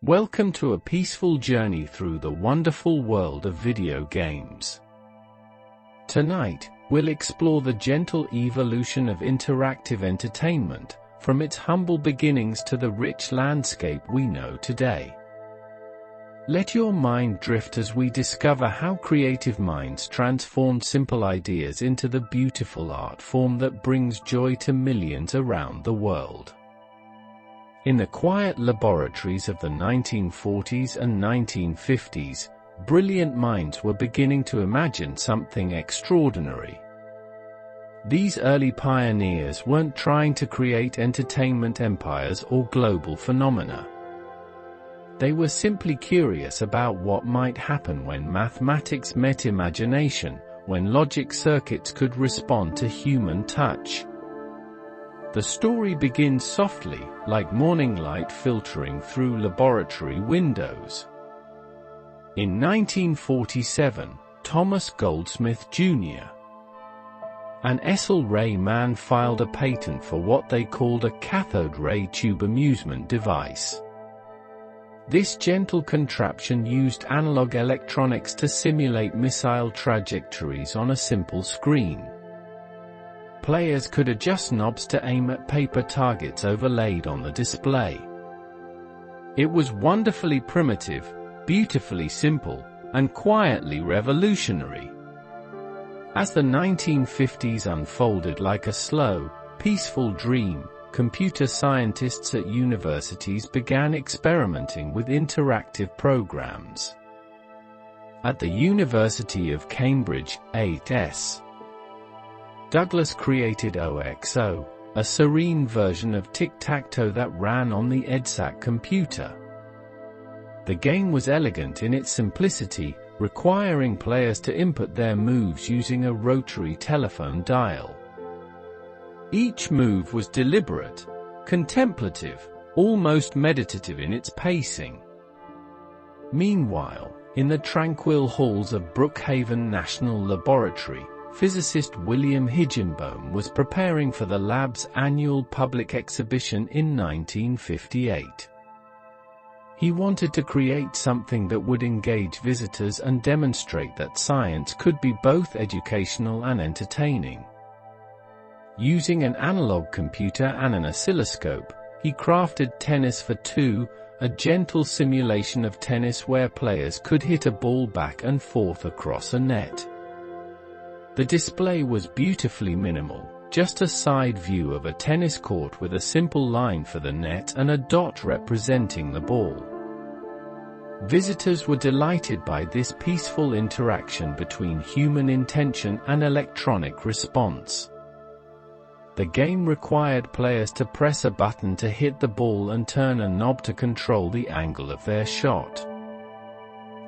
Welcome to a peaceful journey through the wonderful world of video games. Tonight, we'll explore the gentle evolution of interactive entertainment, from its humble beginnings to the rich landscape we know today. Let your mind drift as we discover how creative minds transformed simple ideas into the beautiful art form that brings joy to millions around the world. In the quiet laboratories of the 1940s and 1950s, brilliant minds were beginning to imagine something extraordinary. These early pioneers weren't trying to create entertainment empires or global phenomena. They were simply curious about what might happen when mathematics met imagination, when logic circuits could respond to human touch. The story begins softly, like morning light filtering through laboratory windows. In 1947, Thomas Goldsmith Jr., an SL ray man, filed a patent for what they called a cathode ray tube amusement device. This gentle contraption used analog electronics to simulate missile trajectories on a simple screen. Players could adjust knobs to aim at paper targets overlaid on the display. It was wonderfully primitive, beautifully simple, and quietly revolutionary. As the 1950s unfolded like a slow, peaceful dream, computer scientists at universities began experimenting with interactive programs. At the University of Cambridge, 8S, Douglas created OXO, a serene version of tic-tac-toe that ran on the EDSAC computer. The game was elegant in its simplicity, requiring players to input their moves using a rotary telephone dial. Each move was deliberate, contemplative, almost meditative in its pacing. Meanwhile, in the tranquil halls of Brookhaven National Laboratory, physicist William Higginbotham was preparing for the lab's annual public exhibition in 1958. He wanted to create something that would engage visitors and demonstrate that science could be both educational and entertaining. Using an analog computer and an oscilloscope, he crafted Tennis for Two, a gentle simulation of tennis where players could hit a ball back and forth across a net. The display was beautifully minimal, just a side view of a tennis court with a simple line for the net and a dot representing the ball. Visitors were delighted by this peaceful interaction between human intention and electronic response. The game required players to press a button to hit the ball and turn a knob to control the angle of their shot.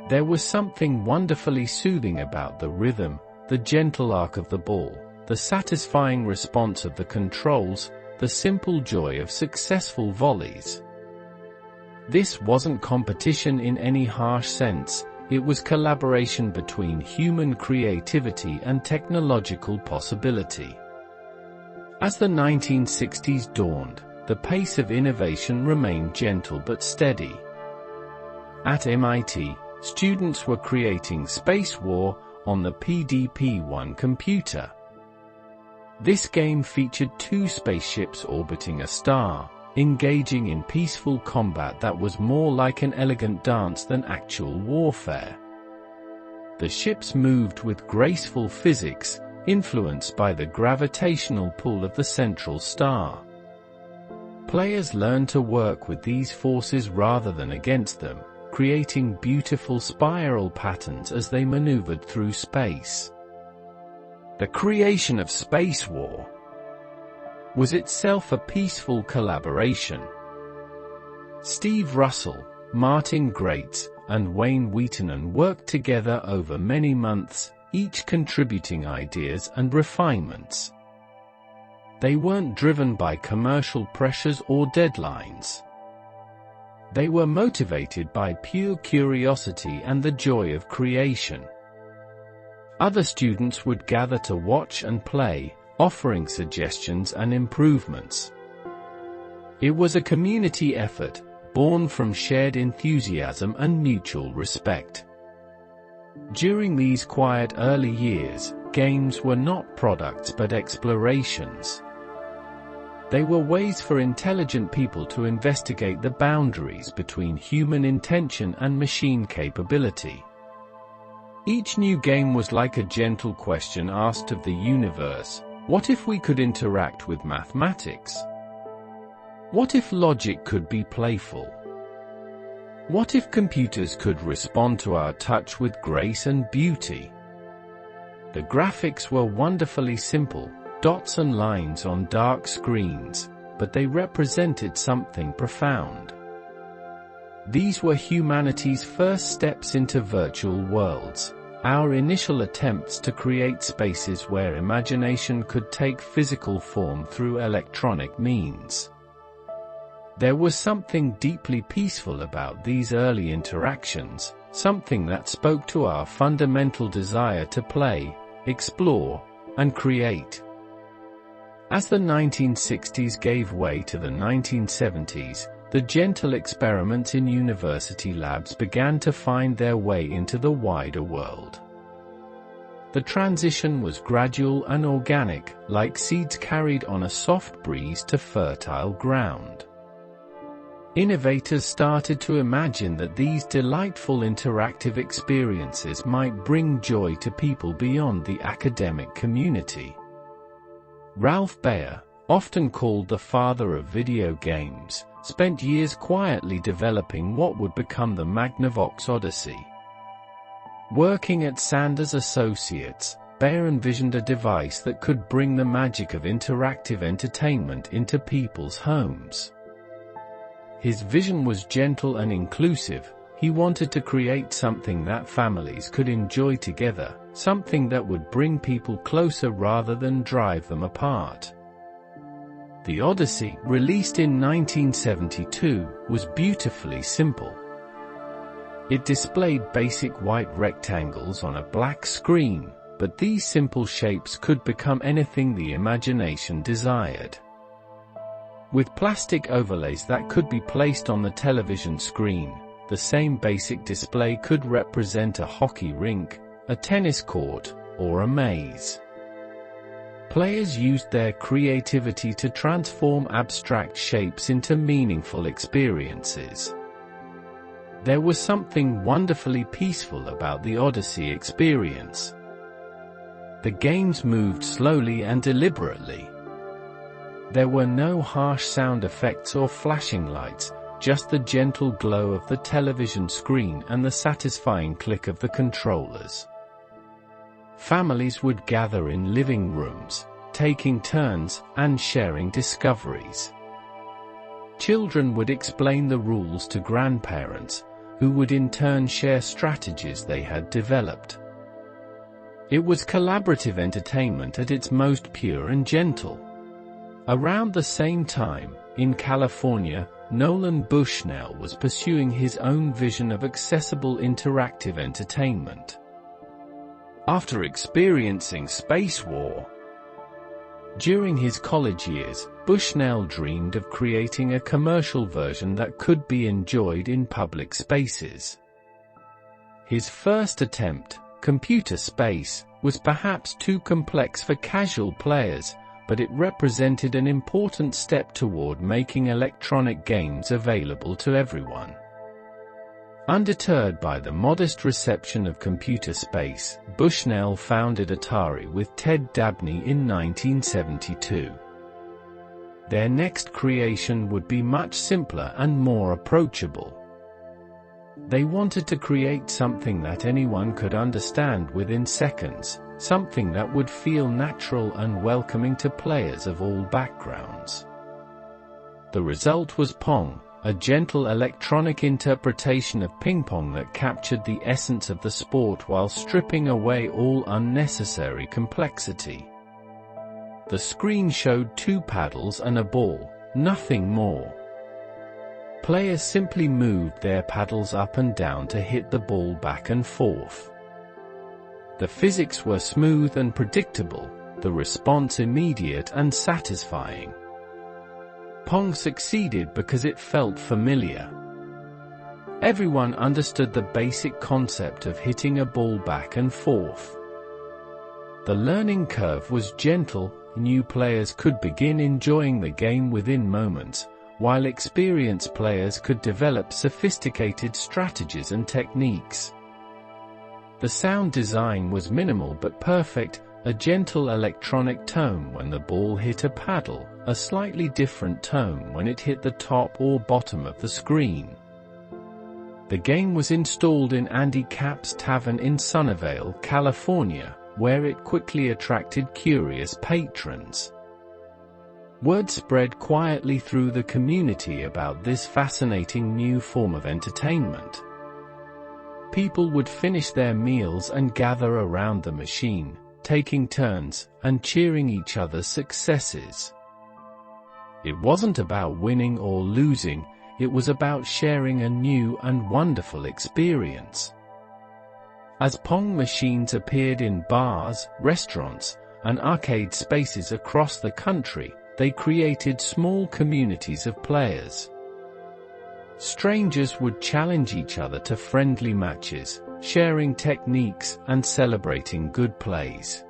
There was something wonderfully soothing about the rhythm, the gentle arc of the ball, the satisfying response of the controls, the simple joy of successful volleys. This wasn't competition in any harsh sense, it was collaboration between human creativity and technological possibility. As the 1960s dawned, the pace of innovation remained gentle but steady. At MIT, students were creating Space War on the PDP-1 computer. This game featured two spaceships orbiting a star, engaging in peaceful combat that was more like an elegant dance than actual warfare. The ships moved with graceful physics, influenced by the gravitational pull of the central star. Players learned to work with these forces rather than against them, creating beautiful spiral patterns as they maneuvered through space. The creation of Space War was itself a peaceful collaboration. Steve Russell, Martin Greats, and Wayne Wheaton worked together over many months, each contributing ideas and refinements. They weren't driven by commercial pressures or deadlines. They were motivated by pure curiosity and the joy of creation. Other students would gather to watch and play, offering suggestions and improvements. It was a community effort, born from shared enthusiasm and mutual respect. During these quiet early years, games were not products but explorations. They were ways for intelligent people to investigate the boundaries between human intention and machine capability. Each new game was like a gentle question asked of the universe: what if we could interact with mathematics? What if logic could be playful? What if computers could respond to our touch with grace and beauty? The graphics were wonderfully simple, dots and lines on dark screens, but they represented something profound. These were humanity's first steps into virtual worlds, our initial attempts to create spaces where imagination could take physical form through electronic means. There was something deeply peaceful about these early interactions, something that spoke to our fundamental desire to play, explore, and create. As the 1960s gave way to the 1970s, the gentle experiments in university labs began to find their way into the wider world. The transition was gradual and organic, like seeds carried on a soft breeze to fertile ground. Innovators started to imagine that these delightful interactive experiences might bring joy to people beyond the academic community. Ralph Baer, often called the father of video games, spent years quietly developing what would become the Magnavox Odyssey. Working at Sanders Associates, Baer envisioned a device that could bring the magic of interactive entertainment into people's homes. His vision was gentle and inclusive. He wanted to create something that families could enjoy together, something that would bring people closer rather than drive them apart. The Odyssey, released in 1972, was beautifully simple. It displayed basic white rectangles on a black screen, but these simple shapes could become anything the imagination desired. With plastic overlays that could be placed on the television screen, the same basic display could represent a hockey rink, a tennis court, or a maze. Players used their creativity to transform abstract shapes into meaningful experiences. There was something wonderfully peaceful about the Odyssey experience. The games moved slowly and deliberately. There were no harsh sound effects or flashing lights, just the gentle glow of the television screen and the satisfying click of the controllers. Families would gather in living rooms, taking turns and sharing discoveries. Children would explain the rules to grandparents, who would in turn share strategies they had developed. It was collaborative entertainment at its most pure and gentle. Around the same time, in California, Nolan Bushnell was pursuing his own vision of accessible interactive entertainment. After experiencing space war during his college years, Bushnell dreamed of creating a commercial version that could be enjoyed in public spaces. His first attempt, Computer Space, was perhaps too complex for casual players, but it represented an important step toward making electronic games available to everyone. Undeterred by the modest reception of Computer Space, Bushnell founded Atari with Ted Dabney in 1972. Their next creation would be much simpler and more approachable. They wanted to create something that anyone could understand within seconds, something that would feel natural and welcoming to players of all backgrounds. The result was Pong, a gentle electronic interpretation of ping pong that captured the essence of the sport while stripping away all unnecessary complexity. The screen showed 2 paddles and a ball, nothing more. Players simply moved their paddles up and down to hit the ball back and forth. The physics were smooth and predictable, the response immediate and satisfying. Pong succeeded because it felt familiar. everyone understood the basic concept of hitting a ball back and forth. The learning curve was gentle. New players could begin enjoying the game within moments, while experienced players could develop sophisticated strategies and techniques. The sound design was minimal but perfect, a gentle electronic tone when the ball hit a paddle, a slightly different tone when it hit the top or bottom of the screen. The game was installed in Andy Capp's Tavern in Sunnyvale, California, where it quickly attracted curious patrons. Word spread quietly through the community about this fascinating new form of entertainment. People would finish their meals and gather around the machine, taking turns and cheering each other's successes. It wasn't about winning or losing, it was about sharing a new and wonderful experience. As Pong machines appeared in bars, restaurants, and arcade spaces across the country, they created small communities of players. Strangers would challenge each other to friendly matches, sharing techniques and celebrating good plays.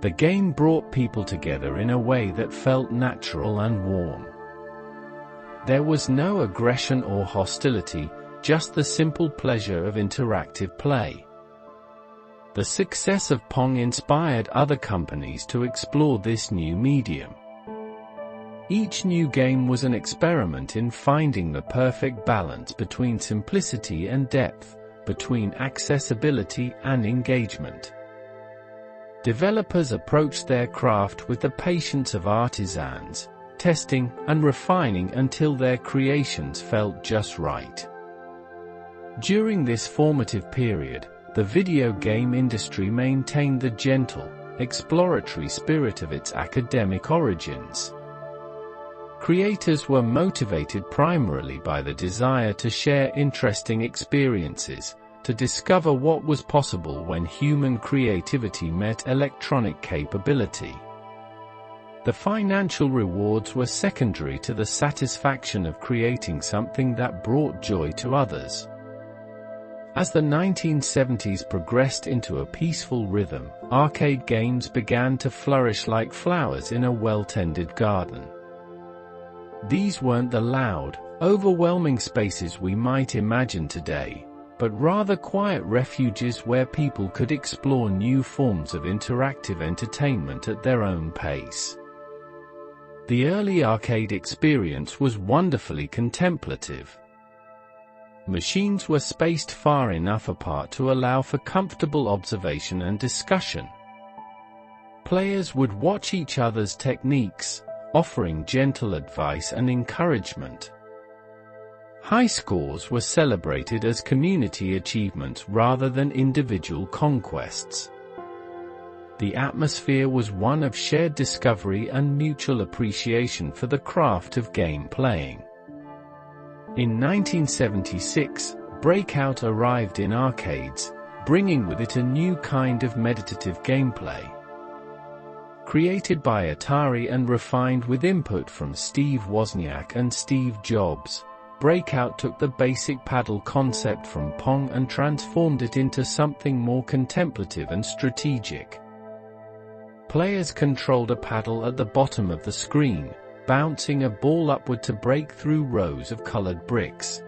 The game brought people together in a way that felt natural and warm. There was no aggression or hostility, just the simple pleasure of interactive play. The success of Pong inspired other companies to explore this new medium. Each new game was an experiment in finding the perfect balance between simplicity and depth, between accessibility and engagement. Developers approached their craft with the patience of artisans, testing and refining until their creations felt just right. During this formative period, the video game industry maintained the gentle, exploratory spirit of its academic origins. Creators were motivated primarily by the desire to share interesting experiences, to discover what was possible when human creativity met electronic capability. The financial rewards were secondary to the satisfaction of creating something that brought joy to others. As the 1970s progressed into a peaceful rhythm, arcade games began to flourish like flowers in a well-tended garden. These weren't the loud, overwhelming spaces we might imagine today, but rather quiet refuges where people could explore new forms of interactive entertainment at their own pace. The early arcade experience was wonderfully contemplative. Machines were spaced far enough apart to allow for comfortable observation and discussion. Players would watch each other's techniques, offering gentle advice and encouragement. High scores were celebrated as community achievements rather than individual conquests. The atmosphere was one of shared discovery and mutual appreciation for the craft of game playing. In 1976, Breakout arrived in arcades, bringing with it a new kind of meditative gameplay. Created by Atari and refined with input from Steve Wozniak and Steve Jobs, Breakout took the basic paddle concept from Pong and transformed it into something more contemplative and strategic. Players controlled a paddle at the bottom of the screen, bouncing a ball upward to break through rows of colored bricks.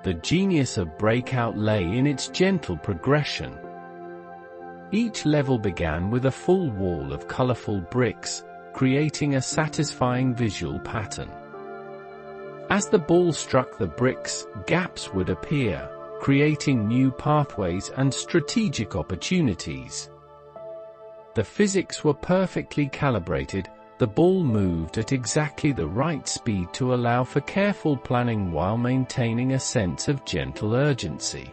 The genius of Breakout lay in its gentle progression. Each level began with a full wall of colorful bricks, creating a satisfying visual pattern. As the ball struck the bricks, gaps would appear, creating new pathways and strategic opportunities. The physics were perfectly calibrated, the ball moved at exactly the right speed to allow for careful planning while maintaining a sense of gentle urgency.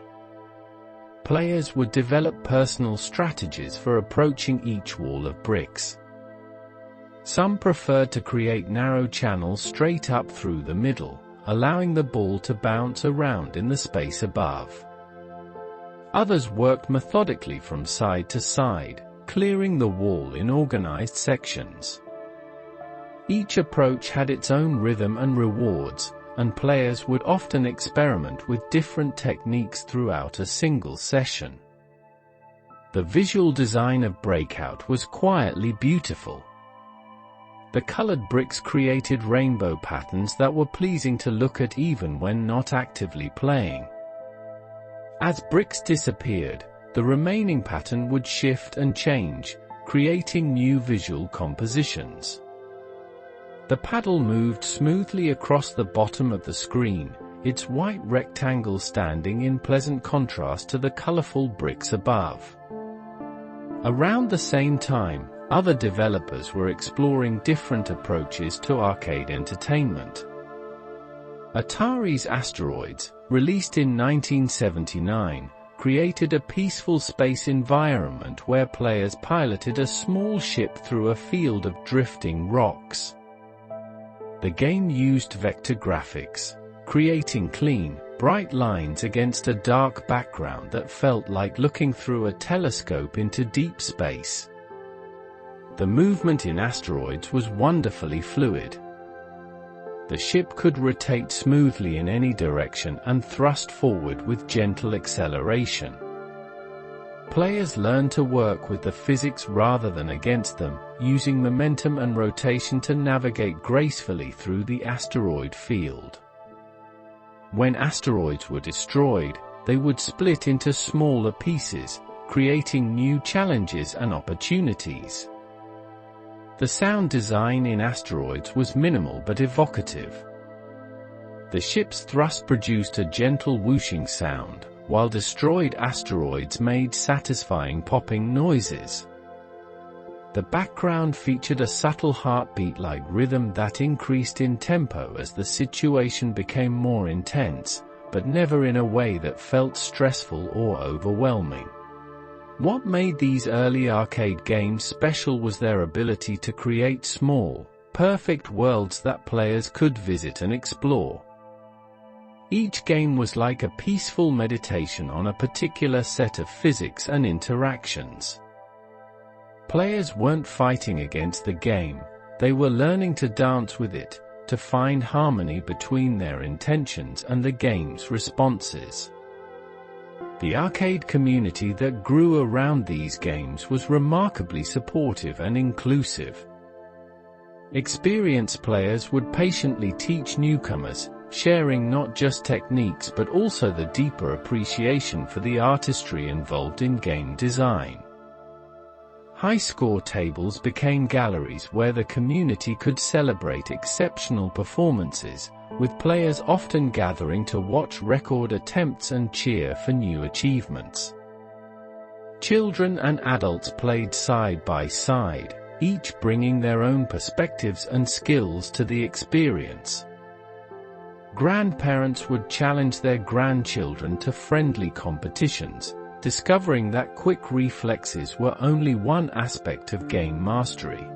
Players would develop personal strategies for approaching each wall of bricks. Some preferred to create narrow channels straight up through the middle, allowing the ball to bounce around in the space above. Others worked methodically from side to side, clearing the wall in organized sections. Each approach had its own rhythm and rewards, and players would often experiment with different techniques throughout a single session. The visual design of Breakout was quietly beautiful. The colored bricks created rainbow patterns that were pleasing to look at even when not actively playing. As bricks disappeared, the remaining pattern would shift and change, creating new visual compositions. The paddle moved smoothly across the bottom of the screen, its white rectangle standing in pleasant contrast to the colorful bricks above. Around the same time, other developers were exploring different approaches to arcade entertainment. Atari's Asteroids, released in 1979, created a peaceful space environment where players piloted a small ship through a field of drifting rocks. The game used vector graphics, creating clean, bright lines against a dark background that felt like looking through a telescope into deep space. The movement in Asteroids was wonderfully fluid. The ship could rotate smoothly in any direction and thrust forward with gentle acceleration. Players learned to work with the physics rather than against them, using momentum and rotation to navigate gracefully through the asteroid field. When asteroids were destroyed, they would split into smaller pieces, creating new challenges and opportunities. The sound design in Asteroids was minimal but evocative. The ship's thrust produced a gentle whooshing sound, while destroyed asteroids made satisfying popping noises. The background featured a subtle heartbeat-like rhythm that increased in tempo as the situation became more intense, but never in a way that felt stressful or overwhelming. What made these early arcade games special was their ability to create small, perfect worlds that players could visit and explore. Each game was like a peaceful meditation on a particular set of physics and interactions. Players weren't fighting against the game, they were learning to dance with it, to find harmony between their intentions and the game's responses. The arcade community that grew around these games was remarkably supportive and inclusive. Experienced players would patiently teach newcomers, sharing not just techniques but also the deeper appreciation for the artistry involved in game design. High score tables became galleries where the community could celebrate exceptional performances, with players often gathering to watch record attempts and cheer for new achievements. Children and adults played side by side, each bringing their own perspectives and skills to the experience. Grandparents would challenge their grandchildren to friendly competitions, discovering that quick reflexes were only one aspect of game mastery.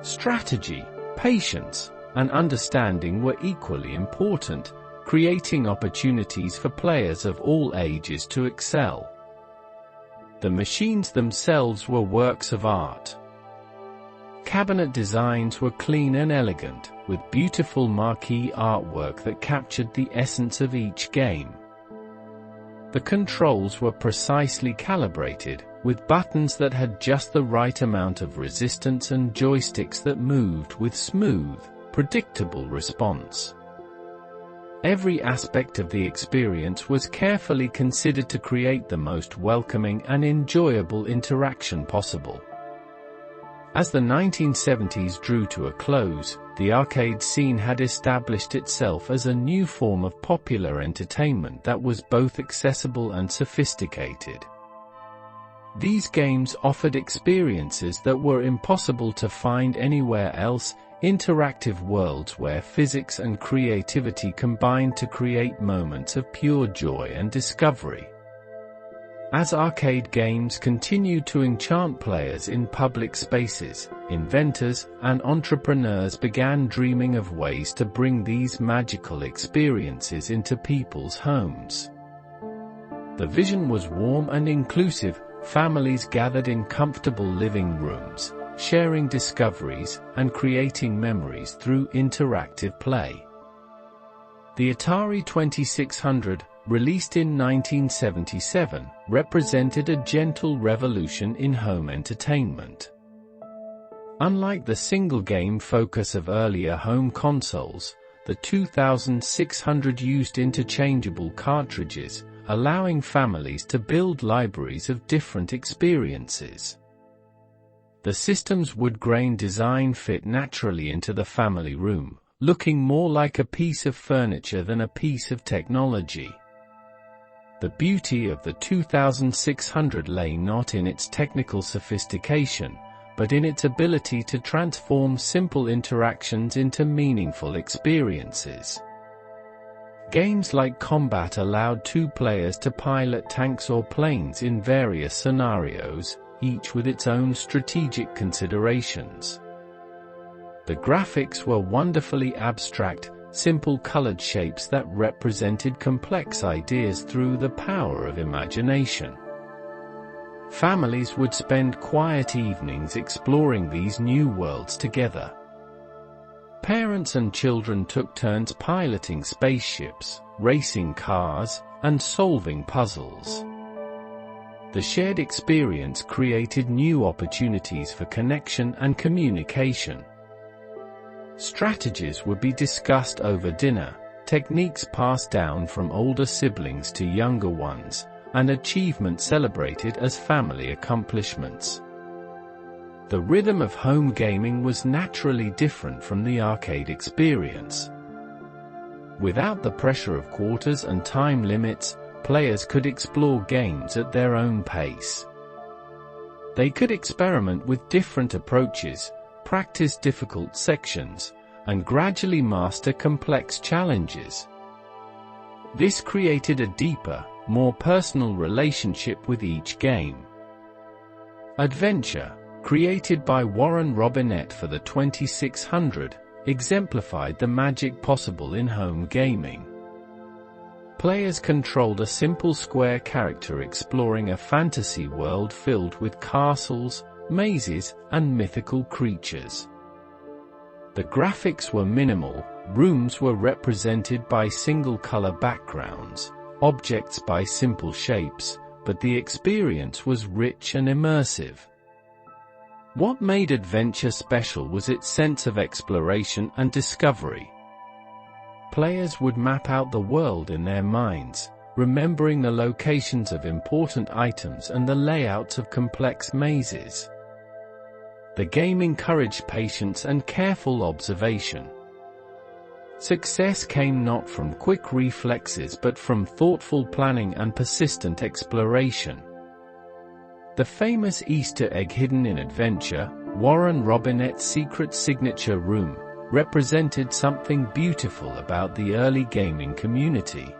Strategy, patience, and understanding were equally important, creating opportunities for players of all ages to excel. The machines themselves were works of art. Cabinet designs were clean and elegant, with beautiful marquee artwork that captured the essence of each game. The controls were precisely calibrated, with buttons that had just the right amount of resistance and joysticks that moved with smooth, predictable response. Every aspect of the experience was carefully considered to create the most welcoming and enjoyable interaction possible. As the 1970s drew to a close, the arcade scene had established itself as a new form of popular entertainment that was both accessible and sophisticated. These games offered experiences that were impossible to find anywhere else, interactive worlds where physics and creativity combined to create moments of pure joy and discovery. As arcade games continued to enchant players in public spaces, inventors and entrepreneurs began dreaming of ways to bring these magical experiences into people's homes. The vision was warm and inclusive. Families gathered in comfortable living rooms, sharing discoveries and creating memories through interactive play. The Atari 2600, released in 1977, represented a gentle revolution in home entertainment. Unlike the single-game focus of earlier home consoles, the 2600 used interchangeable cartridges, allowing families to build libraries of different experiences. The system's wood-grain design fit naturally into the family room, looking more like a piece of furniture than a piece of technology. The beauty of the 2600 lay not in its technical sophistication, but in its ability to transform simple interactions into meaningful experiences. Games like Combat allowed two players to pilot tanks or planes in various scenarios, each with its own strategic considerations. The graphics were wonderfully abstract, simple colored shapes that represented complex ideas through the power of imagination. Families would spend quiet evenings exploring these new worlds together. Parents and children took turns piloting spaceships, racing cars, and solving puzzles. The shared experience created new opportunities for connection and communication. Strategies would be discussed over dinner, techniques passed down from older siblings to younger ones, and achievements celebrated as family accomplishments. The rhythm of home gaming was naturally different from the arcade experience. Without the pressure of quarters and time limits, players could explore games at their own pace. They could experiment with different approaches, practice difficult sections, and gradually master complex challenges. This created a deeper, more personal relationship with each game. Adventure, created by Warren Robinett for the 2600, exemplified the magic possible in home gaming. Players controlled a simple square character exploring a fantasy world filled with castles, mazes, and mythical creatures. The graphics were minimal, rooms were represented by single-color backgrounds, objects by simple shapes, but the experience was rich and immersive. What made Adventure special was its sense of exploration and discovery. Players would map out the world in their minds, remembering the locations of important items and the layouts of complex mazes. The game encouraged patience and careful observation. Success came not from quick reflexes but from thoughtful planning and persistent exploration. The famous Easter egg hidden in Adventure, Warren Robinett's secret signature room, represented something beautiful about the early gaming community.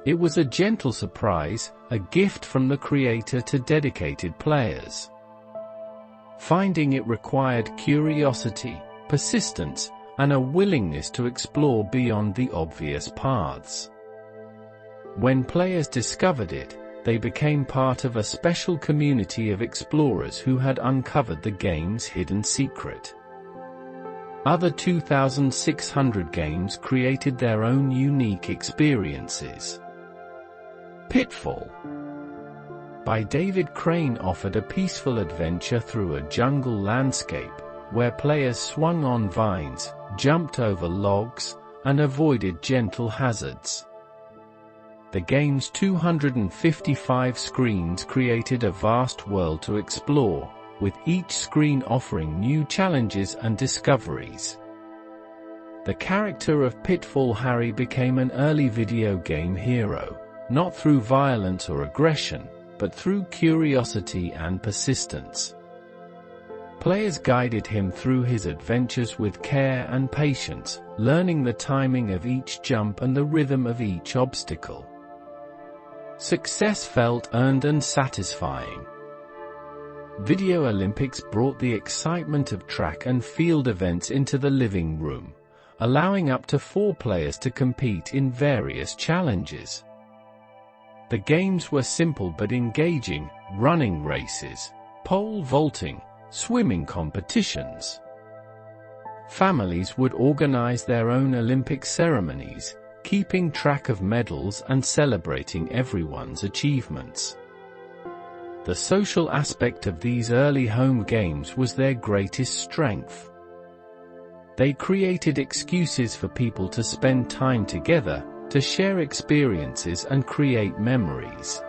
It was a gentle surprise, a gift from the creator to dedicated players. Finding it required curiosity, persistence, and a willingness to explore beyond the obvious paths. When players discovered it, they became part of a special community of explorers who had uncovered the game's hidden secret. Other 2600 games created their own unique experiences. Pitfall by David Crane offered a peaceful adventure through a jungle landscape, where players swung on vines, jumped over logs, and avoided gentle hazards. The game's 255 screens created a vast world to explore, with each screen offering new challenges and discoveries. The character of Pitfall Harry became an early video game hero, not through violence or aggression, but through curiosity and persistence. Players guided him through his adventures with care and patience, learning the timing of each jump and the rhythm of each obstacle. Success felt earned and satisfying. Video Olympics brought the excitement of track and field events into the living room, allowing up to 4 players to compete in various challenges. The games were simple but engaging: running races, pole vaulting, swimming competitions. Families would organize their own Olympic ceremonies, keeping track of medals and celebrating everyone's achievements. The social aspect of these early home games was their greatest strength. They created excuses for people to spend time together, to share experiences and create memories.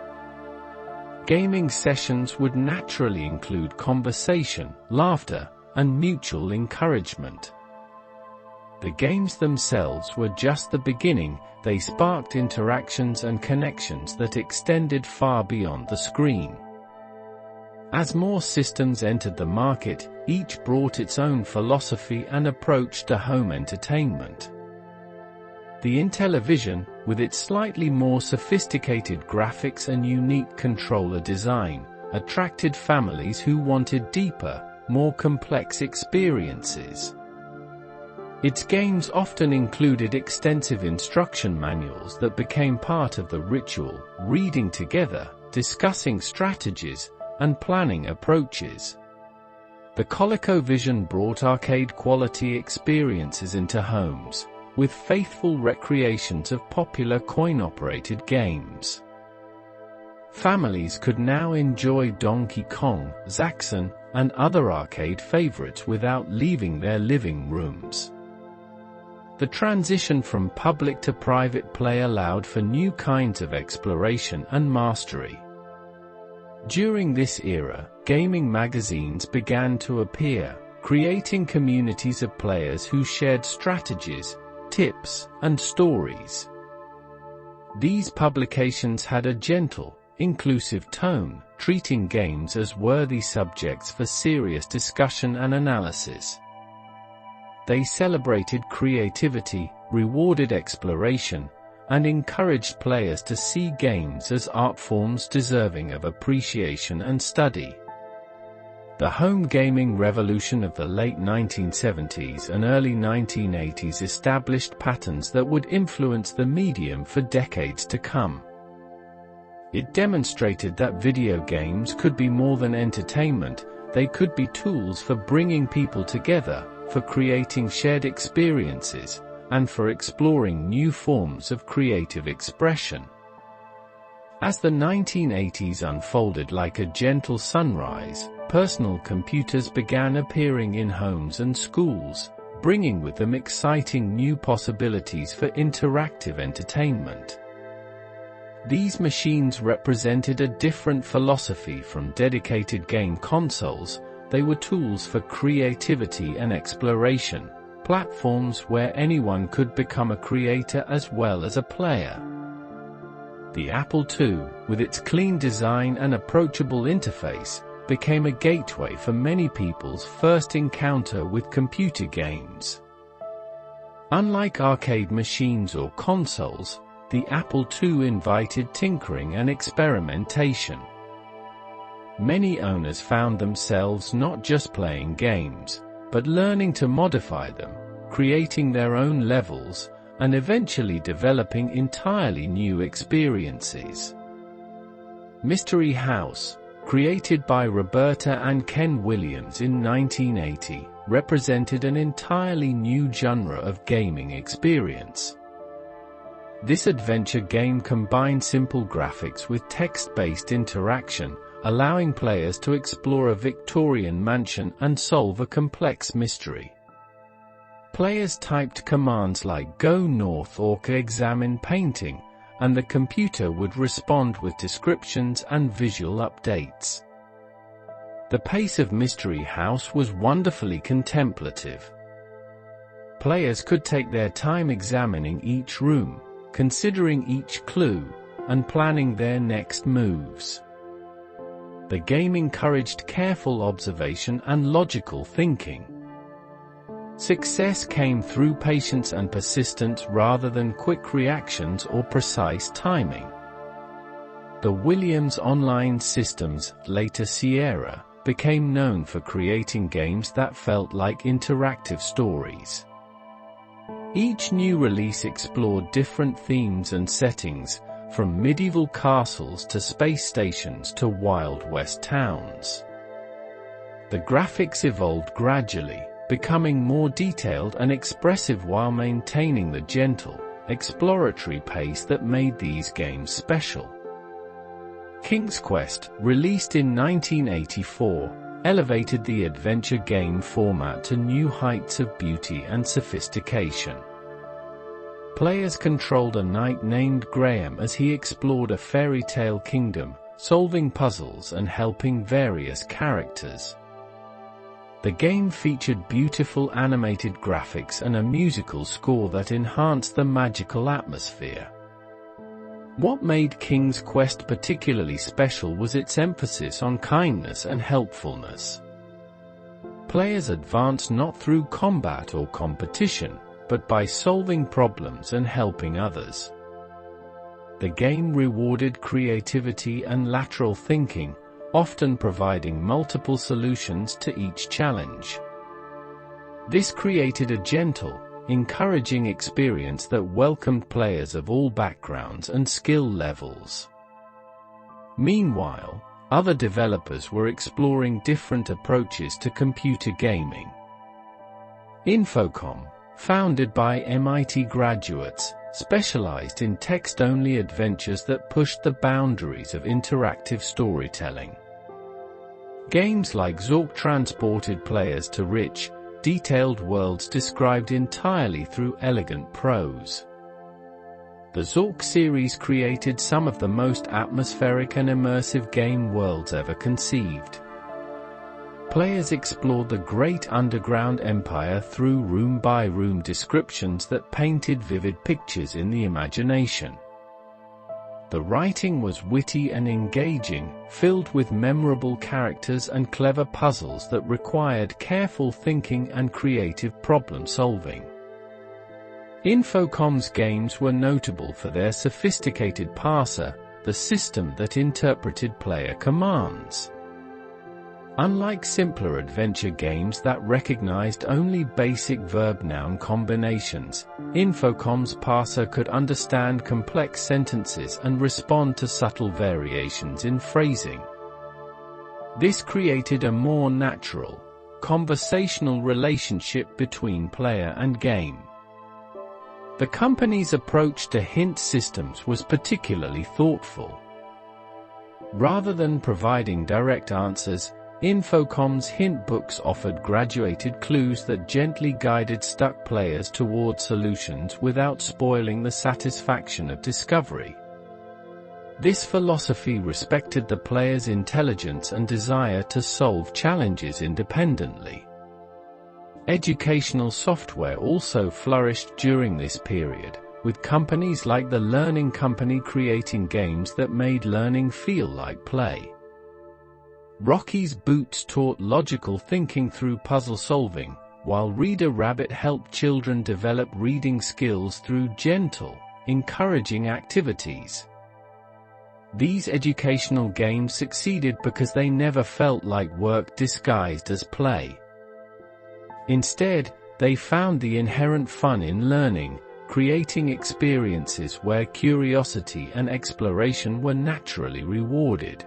Gaming sessions would naturally include conversation, laughter, and mutual encouragement. The games themselves were just the beginning. They sparked interactions and connections that extended far beyond the screen. As more systems entered the market, each brought its own philosophy and approach to home entertainment. The Intellivision, with its slightly more sophisticated graphics and unique controller design, attracted families who wanted deeper, more complex experiences. Its games often included extensive instruction manuals that became part of the ritual, reading together, discussing strategies, and planning approaches. The ColecoVision brought arcade-quality experiences into homes, with faithful recreations of popular coin-operated games. Families could now enjoy Donkey Kong, Zaxxon, and other arcade favorites without leaving their living rooms. The transition from public to private play allowed for new kinds of exploration and mastery. During this era, gaming magazines began to appear, creating communities of players who shared strategies, tips, and stories. These publications had a gentle, inclusive tone, treating games as worthy subjects for serious discussion and analysis. They celebrated creativity, rewarded exploration, and encouraged players to see games as art forms deserving of appreciation and study. The home gaming revolution of the late 1970s and early 1980s established patterns that would influence the medium for decades to come. It demonstrated that video games could be more than entertainment. They could be tools for bringing people together, for creating shared experiences, and for exploring new forms of creative expression. As the 1980s unfolded like a gentle sunrise, personal computers began appearing in homes and schools, bringing with them exciting new possibilities for interactive entertainment. These machines represented a different philosophy from dedicated game consoles. They were tools for creativity and exploration, platforms where anyone could become a creator as well as a player. The Apple II, with its clean design and approachable interface, became a gateway for many people's first encounter with computer games. Unlike arcade machines or consoles, the Apple II invited tinkering and experimentation. Many owners found themselves not just playing games, but learning to modify them, creating their own levels, and eventually developing entirely new experiences. Mystery House, created by Roberta and Ken Williams in 1980, represented an entirely new genre of gaming experience. This adventure game combined simple graphics with text-based interaction, allowing players to explore a Victorian mansion and solve a complex mystery. Players typed commands like "Go North" or "Examine Painting," and the computer would respond with descriptions and visual updates. The pace of Mystery House was wonderfully contemplative. Players could take their time examining each room, considering each clue, and planning their next moves. The game encouraged careful observation and logical thinking. Success came through patience and persistence rather than quick reactions or precise timing. The Williams Online Systems, later Sierra, became known for creating games that felt like interactive stories. Each new release explored different themes and settings, from medieval castles to space stations to Wild West towns. The graphics evolved gradually, becoming more detailed and expressive while maintaining the gentle, exploratory pace that made these games special. King's Quest, released in 1984, elevated the adventure game format to new heights of beauty and sophistication. Players controlled a knight named Graham as he explored a fairy tale kingdom, solving puzzles and helping various characters. The game featured beautiful animated graphics and a musical score that enhanced the magical atmosphere. What made King's Quest particularly special was its emphasis on kindness and helpfulness. Players advanced not through combat or competition, but by solving problems and helping others. The game rewarded creativity and lateral thinking, often providing multiple solutions to each challenge. This created a gentle, encouraging experience that welcomed players of all backgrounds and skill levels. Meanwhile, other developers were exploring different approaches to computer gaming. Infocom, founded by MIT graduates, specialized in text-only adventures that pushed the boundaries of interactive storytelling. Games like Zork transported players to rich, detailed worlds described entirely through elegant prose. The Zork series created some of the most atmospheric and immersive game worlds ever conceived. Players explored the great underground empire through room-by-room descriptions that painted vivid pictures in the imagination. The writing was witty and engaging, filled with memorable characters and clever puzzles that required careful thinking and creative problem-solving. Infocom's games were notable for their sophisticated parser, the system that interpreted player commands. Unlike simpler adventure games that recognized only basic verb-noun combinations, Infocom's parser could understand complex sentences and respond to subtle variations in phrasing. This created a more natural, conversational relationship between player and game. The company's approach to hint systems was particularly thoughtful. Rather than providing direct answers, Infocom's hint books offered graduated clues that gently guided stuck players toward solutions without spoiling the satisfaction of discovery. This philosophy respected the player's intelligence and desire to solve challenges independently. Educational software also flourished during this period, with companies like the Learning Company creating games that made learning feel like play. Rocky's Boots taught logical thinking through puzzle solving, while Reader Rabbit helped children develop reading skills through gentle, encouraging activities. These educational games succeeded because they never felt like work disguised as play. Instead, they found the inherent fun in learning, creating experiences where curiosity and exploration were naturally rewarded.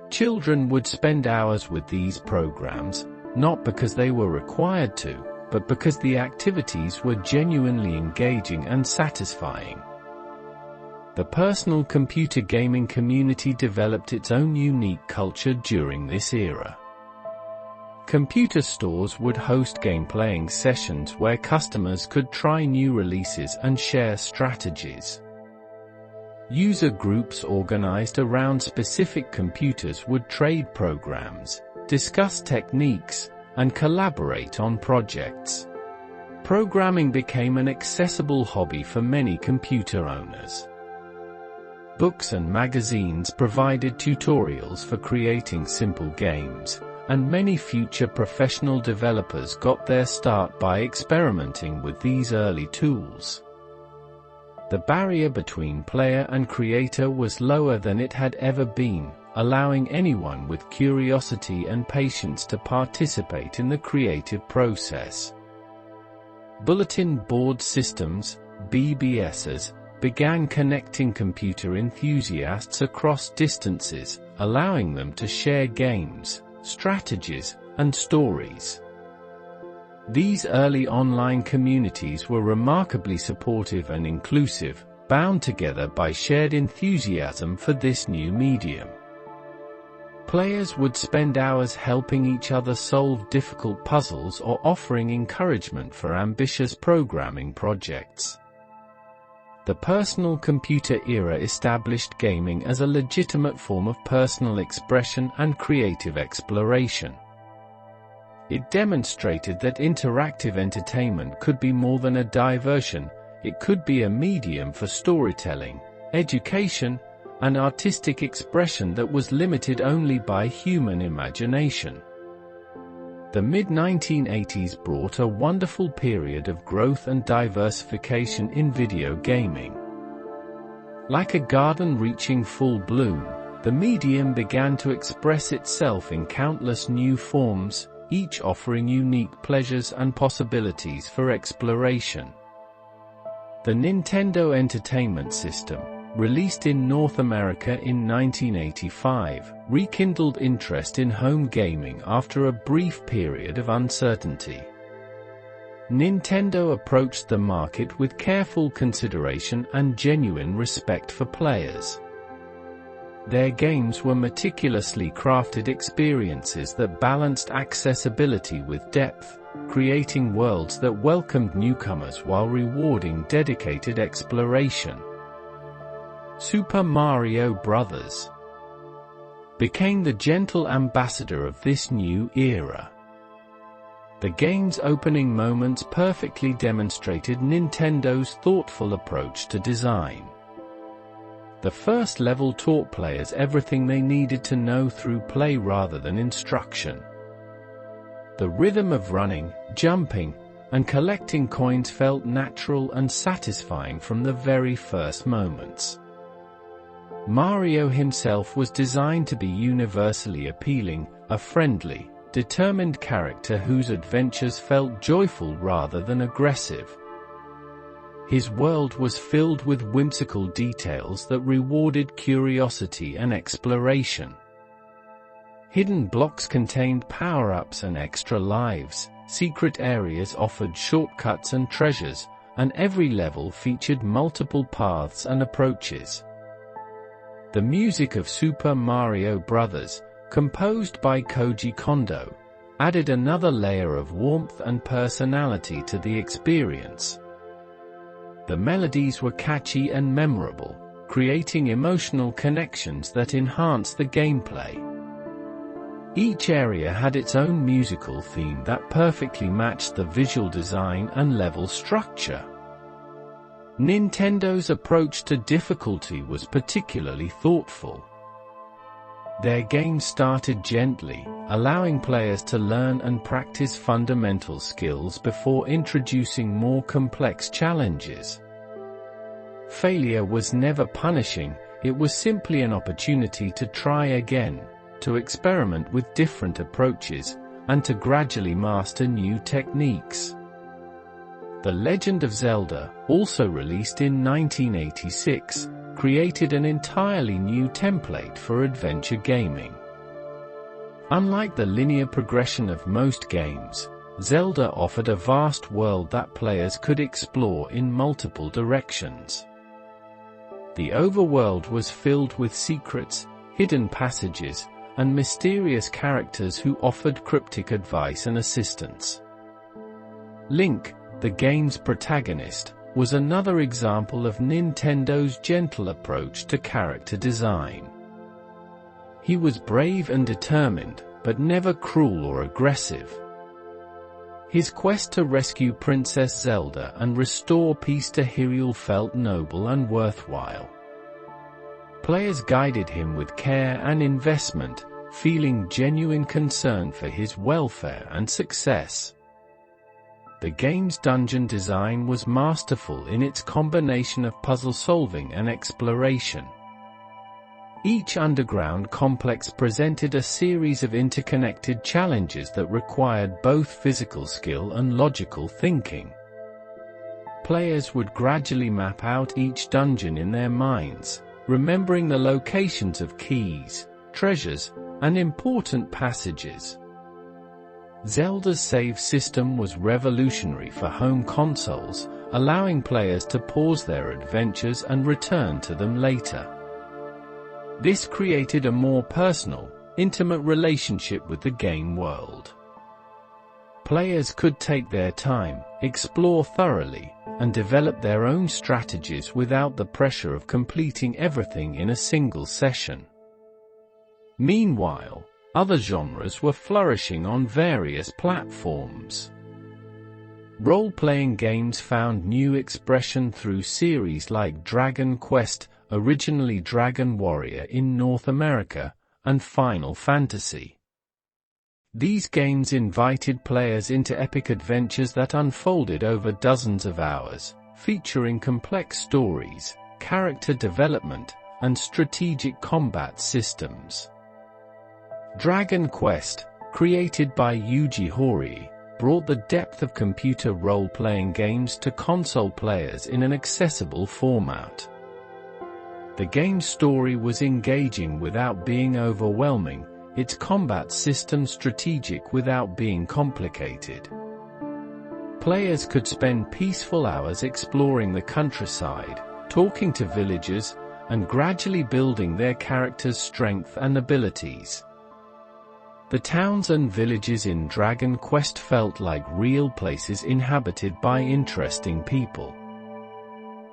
Children would spend hours with these programs, not because they were required to, but because the activities were genuinely engaging and satisfying. The personal computer gaming community developed its own unique culture during this era. Computer stores would host game-playing sessions where customers could try new releases and share strategies. User groups organized around specific computers would trade programs, discuss techniques, and collaborate on projects. Programming became an accessible hobby for many computer owners. Books and magazines provided tutorials for creating simple games, and many future professional developers got their start by experimenting with these early tools. The barrier between player and creator was lower than it had ever been, allowing anyone with curiosity and patience to participate in the creative process. Bulletin board systems, BBSs, began connecting computer enthusiasts across distances, allowing them to share games, strategies, and stories. These early online communities were remarkably supportive and inclusive, bound together by shared enthusiasm for this new medium. Players would spend hours helping each other solve difficult puzzles or offering encouragement for ambitious programming projects. The personal computer era established gaming as a legitimate form of personal expression and creative exploration. It demonstrated that interactive entertainment could be more than a diversion. It could be a medium for storytelling, education, and artistic expression that was limited only by human imagination. The mid-1980s brought a wonderful period of growth and diversification in video gaming. Like a garden reaching full bloom, the medium began to express itself in countless new forms, each offering unique pleasures and possibilities for exploration. The Nintendo Entertainment System, released in North America in 1985, rekindled interest in home gaming after a brief period of uncertainty. Nintendo approached the market with careful consideration and genuine respect for players. Their games were meticulously crafted experiences that balanced accessibility with depth, creating worlds that welcomed newcomers while rewarding dedicated exploration. Super Mario Bros. Became the gentle ambassador of this new era. The game's opening moments perfectly demonstrated Nintendo's thoughtful approach to design. The first level taught players everything they needed to know through play rather than instruction. The rhythm of running, jumping, and collecting coins felt natural and satisfying from the very first moments. Mario himself was designed to be universally appealing, a friendly, determined character whose adventures felt joyful rather than aggressive. His world was filled with whimsical details that rewarded curiosity and exploration. Hidden blocks contained power-ups and extra lives, secret areas offered shortcuts and treasures, and every level featured multiple paths and approaches. The music of Super Mario Bros., composed by Koji Kondo, added another layer of warmth and personality to the experience. The melodies were catchy and memorable, creating emotional connections that enhanced the gameplay. Each area had its own musical theme that perfectly matched the visual design and level structure. Nintendo's approach to difficulty was particularly thoughtful. Their game started gently, allowing players to learn and practice fundamental skills before introducing more complex challenges. Failure was never punishing, it was simply an opportunity to try again, to experiment with different approaches, and to gradually master new techniques. The Legend of Zelda, also released in 1986, created an entirely new template for adventure gaming. Unlike the linear progression of most games, Zelda offered a vast world that players could explore in multiple directions. The overworld was filled with secrets, hidden passages, and mysterious characters who offered cryptic advice and assistance. Link, the game's protagonist, was another example of Nintendo's gentle approach to character design. He was brave and determined, but never cruel or aggressive. His quest to rescue Princess Zelda and restore peace to Hyrule felt noble and worthwhile. Players guided him with care and investment, feeling genuine concern for his welfare and success. The game's dungeon design was masterful in its combination of puzzle solving and exploration. Each underground complex presented a series of interconnected challenges that required both physical skill and logical thinking. Players would gradually map out each dungeon in their minds, remembering the locations of keys, treasures, and important passages. Zelda's save system was revolutionary for home consoles, allowing players to pause their adventures and return to them later. This created a more personal, intimate relationship with the game world. Players could take their time, explore thoroughly, and develop their own strategies without the pressure of completing everything in a single session. Meanwhile, other genres were flourishing on various platforms. Role-playing games found new expression through series like Dragon Quest, originally Dragon Warrior in North America, and Final Fantasy. These games invited players into epic adventures that unfolded over dozens of hours, featuring complex stories, character development, and strategic combat systems. Dragon Quest, created by Yuji Horii, brought the depth of computer role-playing games to console players in an accessible format. The game's story was engaging without being overwhelming, its combat system strategic without being complicated. Players could spend peaceful hours exploring the countryside, talking to villagers, and gradually building their characters' strength and abilities. The towns and villages in Dragon Quest felt like real places inhabited by interesting people.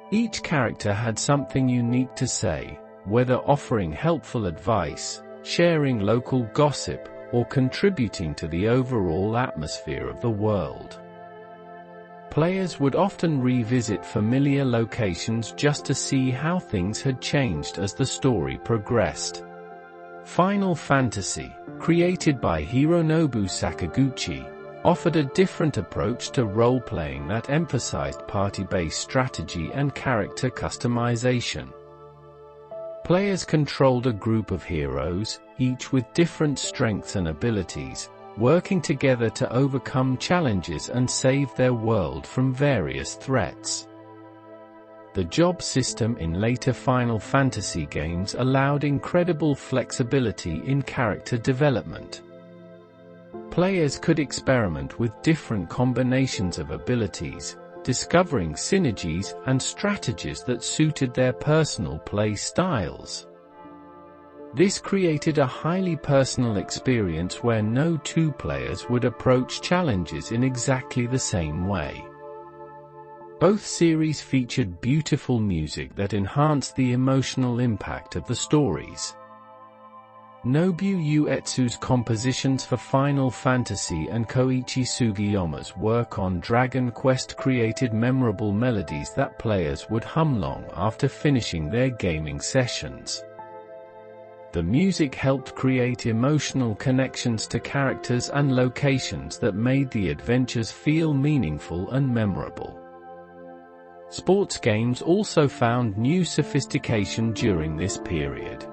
Each character had something unique to say, whether offering helpful advice, sharing local gossip, or contributing to the overall atmosphere of the world. Players would often revisit familiar locations just to see how things had changed as the story progressed. Final Fantasy, created by Hironobu Sakaguchi, offered a different approach to role-playing that emphasized party-based strategy and character customization. Players controlled a group of heroes, each with different strengths and abilities, working together to overcome challenges and save their world from various threats. The job system in later Final Fantasy games allowed incredible flexibility in character development. Players could experiment with different combinations of abilities, discovering synergies and strategies that suited their personal play styles. This created a highly personal experience where no two players would approach challenges in exactly the same way. Both series featured beautiful music that enhanced the emotional impact of the stories. Nobuo Uematsu's compositions for Final Fantasy and Koichi Sugiyama's work on Dragon Quest created memorable melodies that players would hum long after finishing their gaming sessions. The music helped create emotional connections to characters and locations that made the adventures feel meaningful and memorable. Sports games also found new sophistication during this period.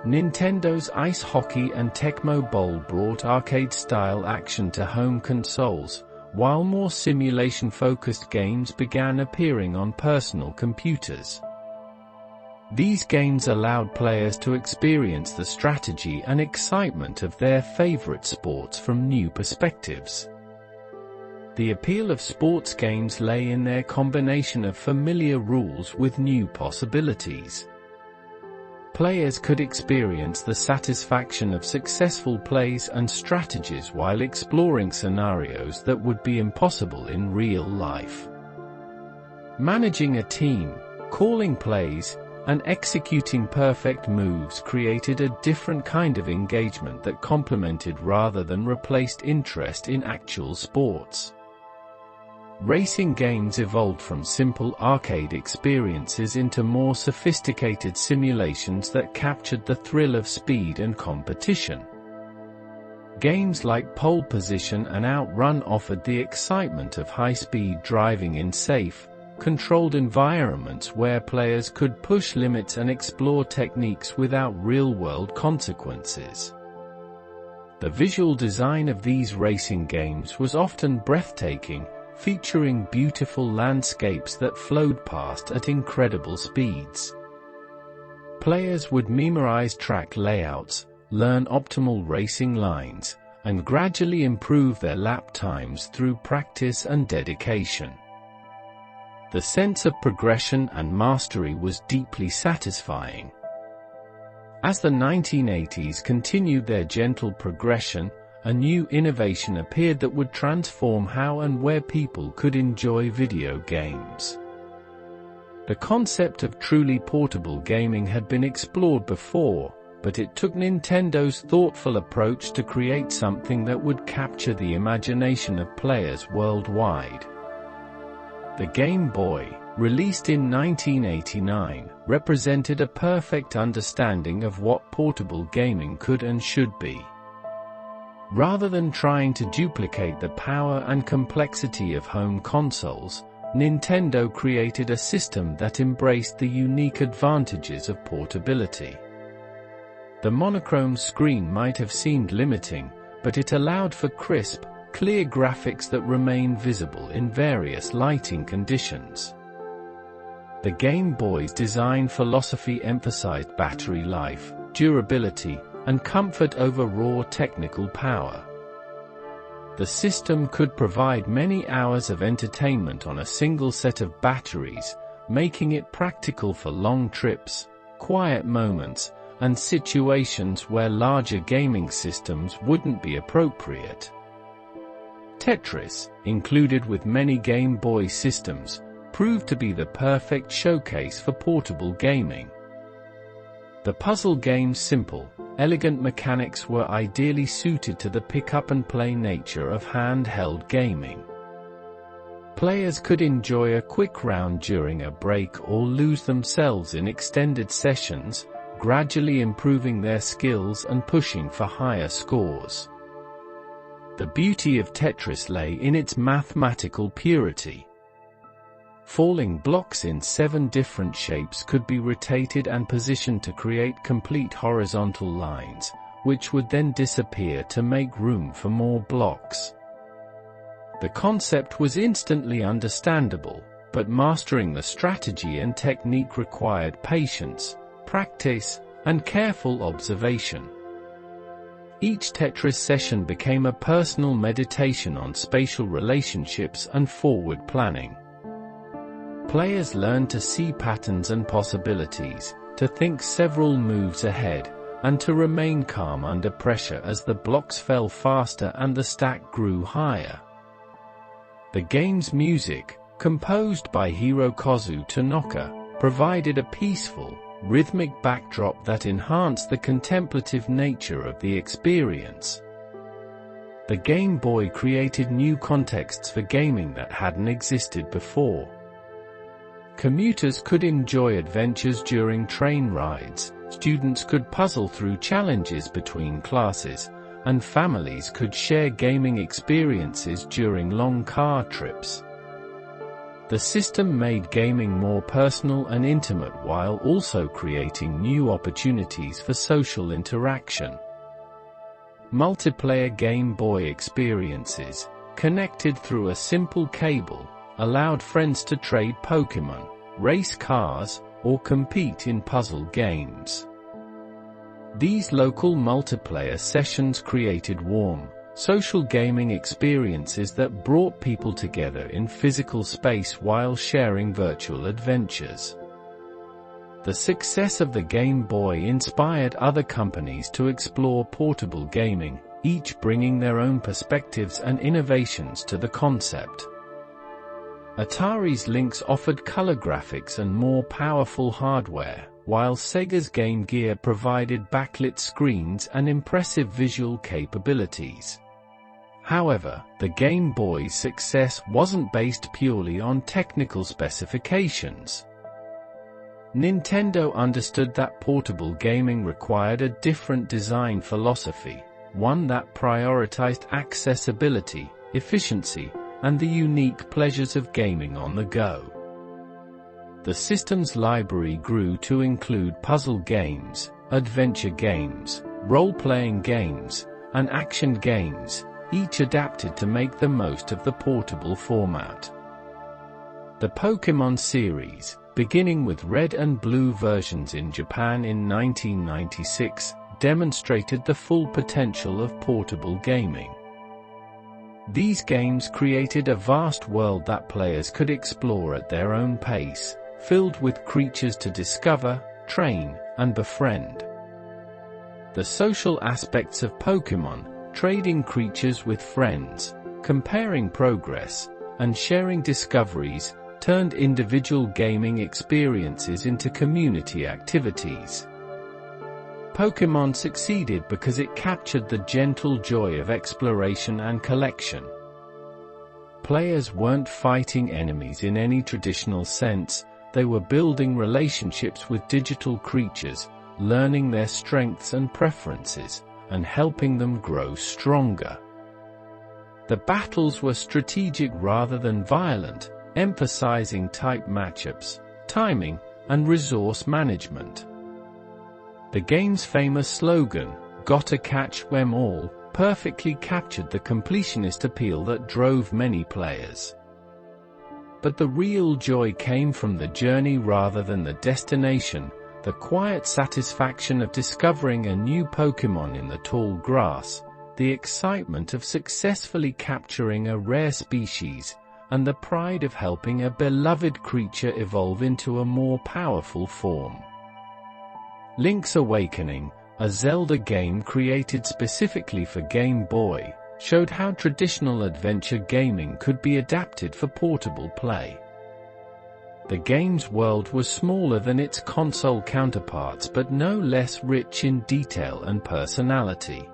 Nintendo's Ice Hockey and Tecmo Bowl brought arcade-style action to home consoles, while more simulation-focused games began appearing on personal computers. These games allowed players to experience the strategy and excitement of their favorite sports from new perspectives. The appeal of sports games lay in their combination of familiar rules with new possibilities. Players could experience the satisfaction of successful plays and strategies while exploring scenarios that would be impossible in real life. Managing a team, calling plays, and executing perfect moves created a different kind of engagement that complemented rather than replaced interest in actual sports. Racing games evolved from simple arcade experiences into more sophisticated simulations that captured the thrill of speed and competition. Games like Pole Position and Outrun offered the excitement of high-speed driving in safe, controlled environments where players could push limits and explore techniques without real-world consequences. The visual design of these racing games was often breathtaking, featuring beautiful landscapes that flowed past at incredible speeds. Players would memorize track layouts, learn optimal racing lines, and gradually improve their lap times through practice and dedication. The sense of progression and mastery was deeply satisfying. As the 1980s continued their gentle progression, a new innovation appeared that would transform how and where people could enjoy video games. The concept of truly portable gaming had been explored before, but it took Nintendo's thoughtful approach to create something that would capture the imagination of players worldwide. The Game Boy, released in 1989, represented a perfect understanding of what portable gaming could and should be. Rather than trying to duplicate the power and complexity of home consoles, Nintendo created a system that embraced the unique advantages of portability. The monochrome screen might have seemed limiting, but it allowed for crisp, clear graphics that remain visible in various lighting conditions. The Game Boy's design philosophy emphasized battery life, durability, and comfort over raw technical power. The system could provide many hours of entertainment on a single set of batteries, making it practical for long trips, quiet moments, and situations where larger gaming systems wouldn't be appropriate. Tetris, included with many Game Boy systems, proved to be the perfect showcase for portable gaming. The puzzle game's simple, elegant mechanics were ideally suited to the pick-up-and-play nature of handheld gaming. Players could enjoy a quick round during a break or lose themselves in extended sessions, gradually improving their skills and pushing for higher scores. The beauty of Tetris lay in its mathematical purity. Falling blocks in 7 different shapes could be rotated and positioned to create complete horizontal lines, which would then disappear to make room for more blocks. The concept was instantly understandable, but mastering the strategy and technique required patience, practice, and careful observation. Each Tetris session became a personal meditation on spatial relationships and forward planning. Players learned to see patterns and possibilities, to think several moves ahead, and to remain calm under pressure as the blocks fell faster and the stack grew higher. The game's music, composed by Hirokazu Tanaka, provided a peaceful, rhythmic backdrop that enhanced the contemplative nature of the experience. The Game Boy created new contexts for gaming that hadn't existed before. Commuters could enjoy adventures during train rides, students could puzzle through challenges between classes, and families could share gaming experiences during long car trips. The system made gaming more personal and intimate while also creating new opportunities for social interaction. Multiplayer Game Boy experiences, connected through a simple cable, allowed friends to trade Pokémon, race cars, or compete in puzzle games. These local multiplayer sessions created warm, social gaming experiences that brought people together in physical space while sharing virtual adventures. The success of the Game Boy inspired other companies to explore portable gaming, each bringing their own perspectives and innovations to the concept. Atari's Lynx offered color graphics and more powerful hardware, while Sega's Game Gear provided backlit screens and impressive visual capabilities. However, the Game Boy's success wasn't based purely on technical specifications. Nintendo understood that portable gaming required a different design philosophy, one that prioritized accessibility, efficiency, and the unique pleasures of gaming on the go. The system's library grew to include puzzle games, adventure games, role-playing games, and action games, each adapted to make the most of the portable format. The Pokémon series, beginning with red and blue versions in Japan in 1996, that demonstrated the full potential of portable gaming. These games created a vast world that players could explore at their own pace, filled with creatures to discover, train, and befriend. The social aspects of Pokémon, trading creatures with friends, comparing progress, and sharing discoveries, turned individual gaming experiences into community activities. Pokémon succeeded because it captured the gentle joy of exploration and collection. Players weren't fighting enemies in any traditional sense, they were building relationships with digital creatures, learning their strengths and preferences, and helping them grow stronger. The battles were strategic rather than violent, emphasizing tight matchups, timing, and resource management. The game's famous slogan, "Gotta catch 'em all," perfectly captured the completionist appeal that drove many players. But the real joy came from the journey rather than the destination, the quiet satisfaction of discovering a new Pokémon in the tall grass, the excitement of successfully capturing a rare species, and the pride of helping a beloved creature evolve into a more powerful form. Link's Awakening, a Zelda game created specifically for Game Boy, showed how traditional adventure gaming could be adapted for portable play. The game's world was smaller than its console counterparts but no less rich in detail and personality.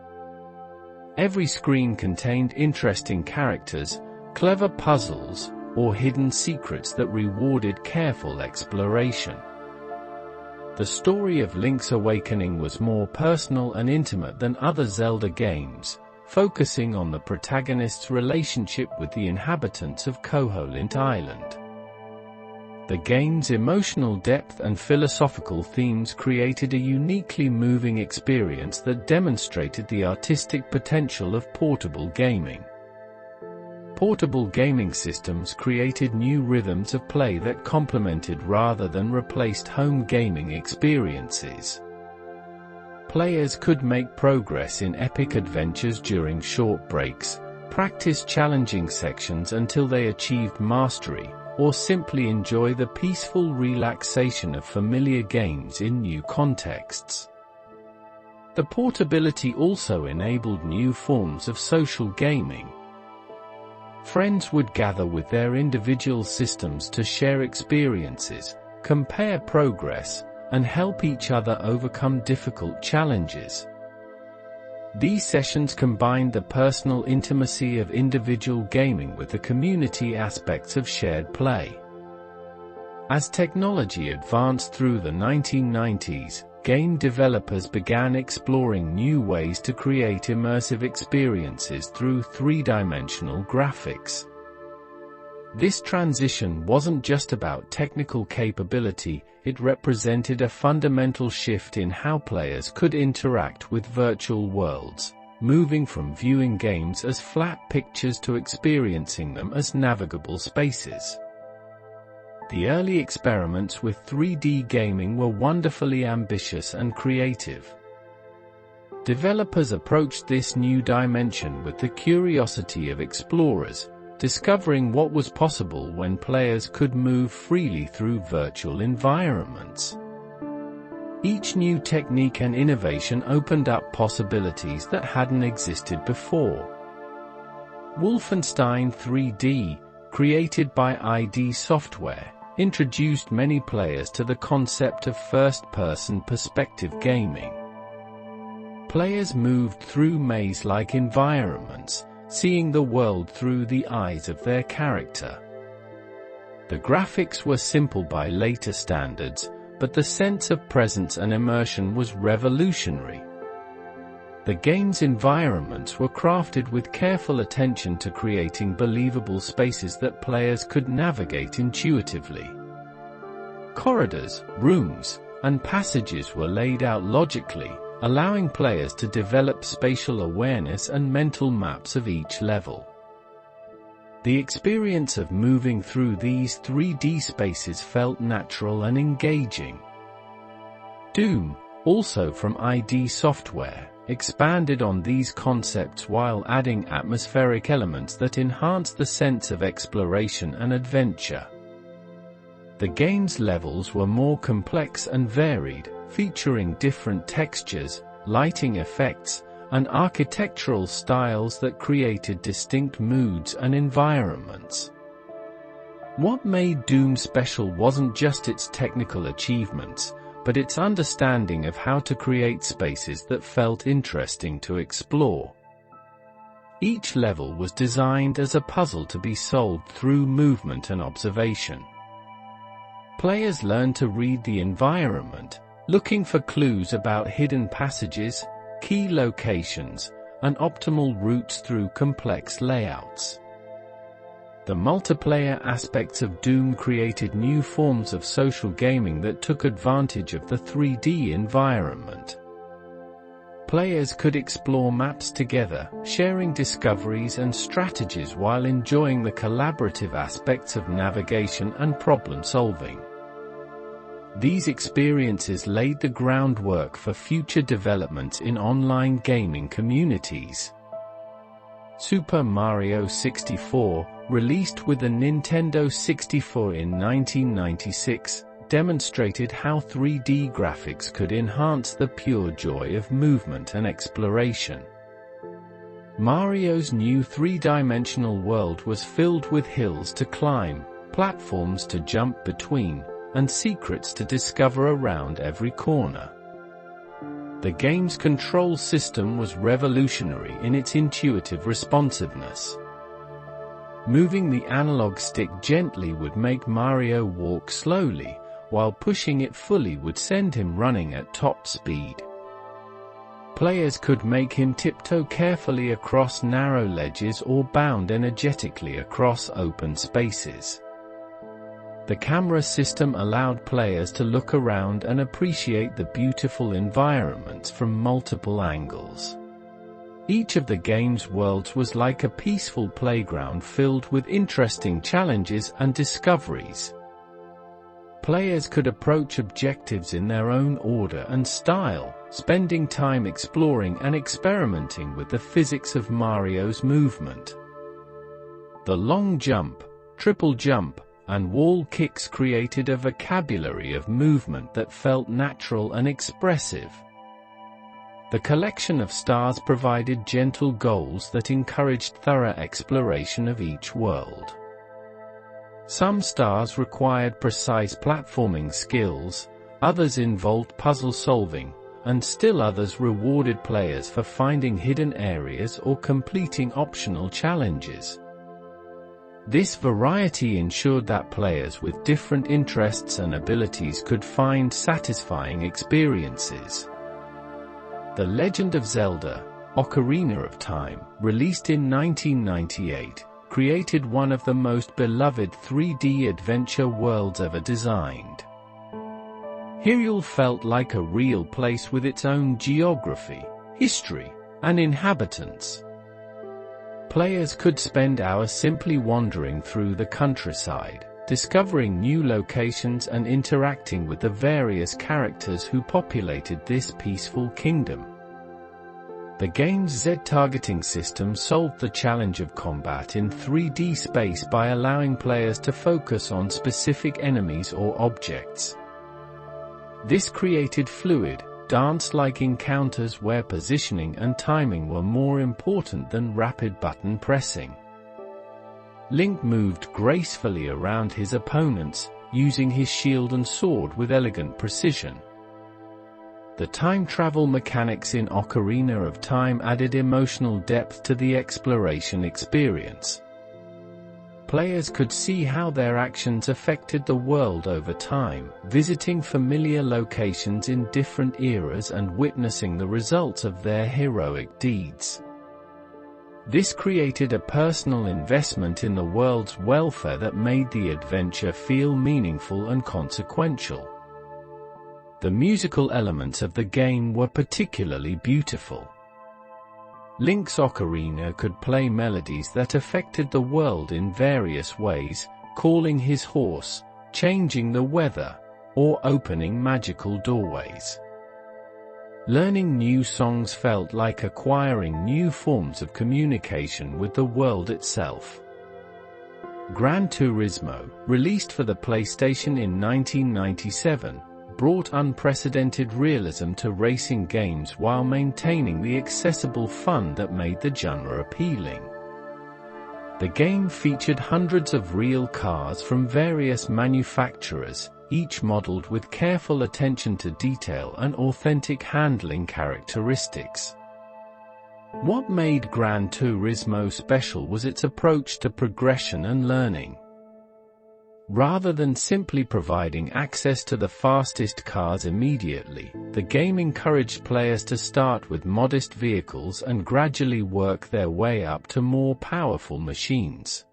Every screen contained interesting characters, clever puzzles, or hidden secrets that rewarded careful exploration. The story of Link's Awakening was more personal and intimate than other Zelda games, focusing on the protagonist's relationship with the inhabitants of Koholint Island. The game's emotional depth and philosophical themes created a uniquely moving experience that demonstrated the artistic potential of portable gaming. Portable gaming systems created new rhythms of play that complemented rather than replaced home gaming experiences. Players could make progress in epic adventures during short breaks, practice challenging sections until they achieved mastery, or simply enjoy the peaceful relaxation of familiar games in new contexts. The portability also enabled new forms of social gaming. Friends would gather with their individual systems to share experiences, compare progress, and help each other overcome difficult challenges. These sessions combined the personal intimacy of individual gaming with the community aspects of shared play. As technology advanced through the 1990s, game developers began exploring new ways to create immersive experiences through three-dimensional graphics. This transition wasn't just about technical capability, it represented a fundamental shift in how players could interact with virtual worlds, moving from viewing games as flat pictures to experiencing them as navigable spaces. The early experiments with 3D gaming were wonderfully ambitious and creative. Developers approached this new dimension with the curiosity of explorers, discovering what was possible when players could move freely through virtual environments. Each new technique and innovation opened up possibilities that hadn't existed before. Wolfenstein 3D, created by ID Software, introduced many players to the concept of first-person perspective gaming. Players moved through maze-like environments, seeing the world through the eyes of their character. The graphics were simple by later standards, but the sense of presence and immersion was revolutionary. The game's environments were crafted with careful attention to creating believable spaces that players could navigate intuitively. Corridors, rooms, and passages were laid out logically, allowing players to develop spatial awareness and mental maps of each level. The experience of moving through these 3D spaces felt natural and engaging. Doom, also from ID Software, expanded on these concepts while adding atmospheric elements that enhanced the sense of exploration and adventure. The game's levels were more complex and varied, featuring different textures, lighting effects, and architectural styles that created distinct moods and environments. What made Doom special wasn't just its technical achievements, but its understanding of how to create spaces that felt interesting to explore. Each level was designed as a puzzle to be solved through movement and observation. Players learned to read the environment, looking for clues about hidden passages, key locations, and optimal routes through complex layouts. The multiplayer aspects of Doom created new forms of social gaming that took advantage of the 3D environment. Players could explore maps together, sharing discoveries and strategies while enjoying the collaborative aspects of navigation and problem-solving. These experiences laid the groundwork for future developments in online gaming communities. Super Mario 64, released with the Nintendo 64 in 1996, demonstrated how 3D graphics could enhance the pure joy of movement and exploration. Mario's new three-dimensional world was filled with hills to climb, platforms to jump between, and secrets to discover around every corner. The game's control system was revolutionary in its intuitive responsiveness. Moving the analog stick gently would make Mario walk slowly, while pushing it fully would send him running at top speed. Players could make him tiptoe carefully across narrow ledges or bound energetically across open spaces. The camera system allowed players to look around and appreciate the beautiful environments from multiple angles. Each of the game's worlds was like a peaceful playground filled with interesting challenges and discoveries. Players could approach objectives in their own order and style, spending time exploring and experimenting with the physics of Mario's movement. The long jump, triple jump, and wall kicks created a vocabulary of movement that felt natural and expressive. The collection of stars provided gentle goals that encouraged thorough exploration of each world. Some stars required precise platforming skills, others involved puzzle solving, and still others rewarded players for finding hidden areas or completing optional challenges. This variety ensured that players with different interests and abilities could find satisfying experiences. The Legend of Zelda: Ocarina of Time, released in 1998, created one of the most beloved 3D adventure worlds ever designed. Hyrule felt like a real place with its own geography, history, and inhabitants. Players could spend hours simply wandering through the countryside, discovering new locations and interacting with the various characters who populated this peaceful kingdom. The game's Z-targeting system solved the challenge of combat in 3D space by allowing players to focus on specific enemies or objects. This created fluid, dance-like encounters where positioning and timing were more important than rapid button pressing. Link moved gracefully around his opponents, using his shield and sword with elegant precision. The time travel mechanics in Ocarina of Time added emotional depth to the exploration experience. Players could see how their actions affected the world over time, visiting familiar locations in different eras and witnessing the results of their heroic deeds. This created a personal investment in the world's welfare that made the adventure feel meaningful and consequential. The musical elements of the game were particularly beautiful. Link's ocarina could play melodies that affected the world in various ways, calling his horse, changing the weather, or opening magical doorways. Learning new songs felt like acquiring new forms of communication with the world itself. Gran Turismo, released for the PlayStation in 1997, brought unprecedented realism to racing games while maintaining the accessible fun that made the genre appealing. The game featured hundreds of real cars from various manufacturers, each modeled with careful attention to detail and authentic handling characteristics. What made Gran Turismo special was its approach to progression and learning. Rather than simply providing access to the fastest cars immediately, the game encouraged players to start with modest vehicles and gradually work their way up to more powerful machines.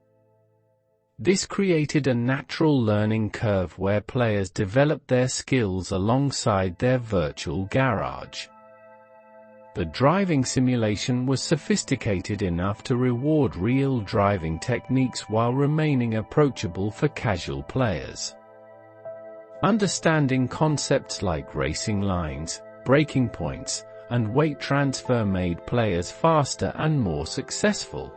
This created a natural learning curve where players developed their skills alongside their virtual garage. The driving simulation was sophisticated enough to reward real driving techniques while remaining approachable for casual players. Understanding concepts like racing lines, braking points, and weight transfer made players faster and more successful.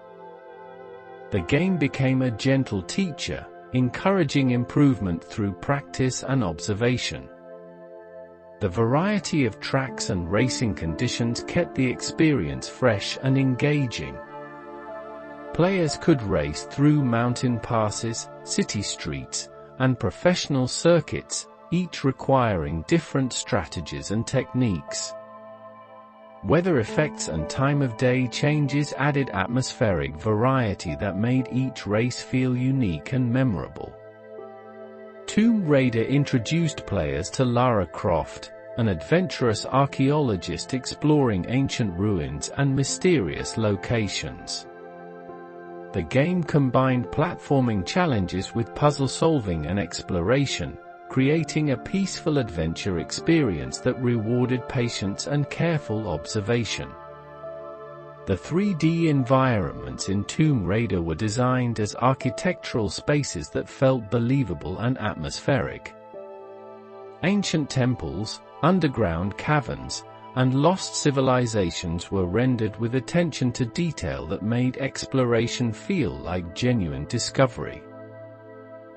The game became a gentle teacher, encouraging improvement through practice and observation. The variety of tracks and racing conditions kept the experience fresh and engaging. Players could race through mountain passes, city streets, and professional circuits, each requiring different strategies and techniques. Weather effects and time of day changes added atmospheric variety that made each race feel unique and memorable. Tomb Raider introduced players to Lara Croft, an adventurous archaeologist exploring ancient ruins and mysterious locations. The game combined platforming challenges with puzzle solving and exploration, creating a peaceful adventure experience that rewarded patience and careful observation. The 3D environments in Tomb Raider were designed as architectural spaces that felt believable and atmospheric. Ancient temples, underground caverns, and lost civilizations were rendered with attention to detail that made exploration feel like genuine discovery.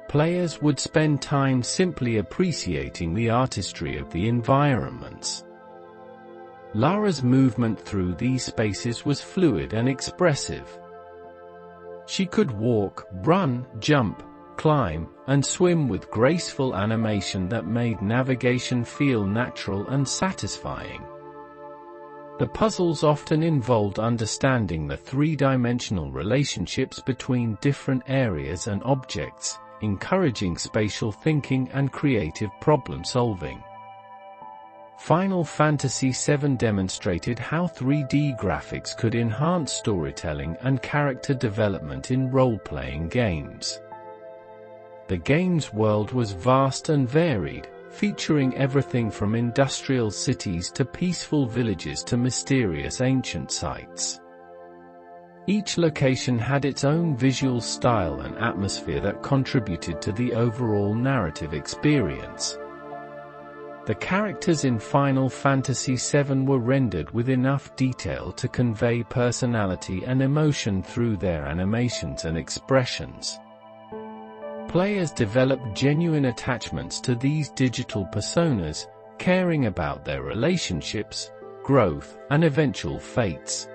Players would spend time simply appreciating the artistry of the environments. Lara's movement through these spaces was fluid and expressive. She could walk, run, jump, climb, and swim with graceful animation that made navigation feel natural and satisfying. The puzzles often involved understanding the three-dimensional relationships between different areas and objects, encouraging spatial thinking and creative problem-solving. Final Fantasy VII demonstrated how 3D graphics could enhance storytelling and character development in role-playing games. The game's world was vast and varied, featuring everything from industrial cities to peaceful villages to mysterious ancient sites. Each location had its own visual style and atmosphere that contributed to the overall narrative experience. The characters in Final Fantasy VII were rendered with enough detail to convey personality and emotion through their animations and expressions. Players developed genuine attachments to these digital personas, caring about their relationships, growth, and eventual fates.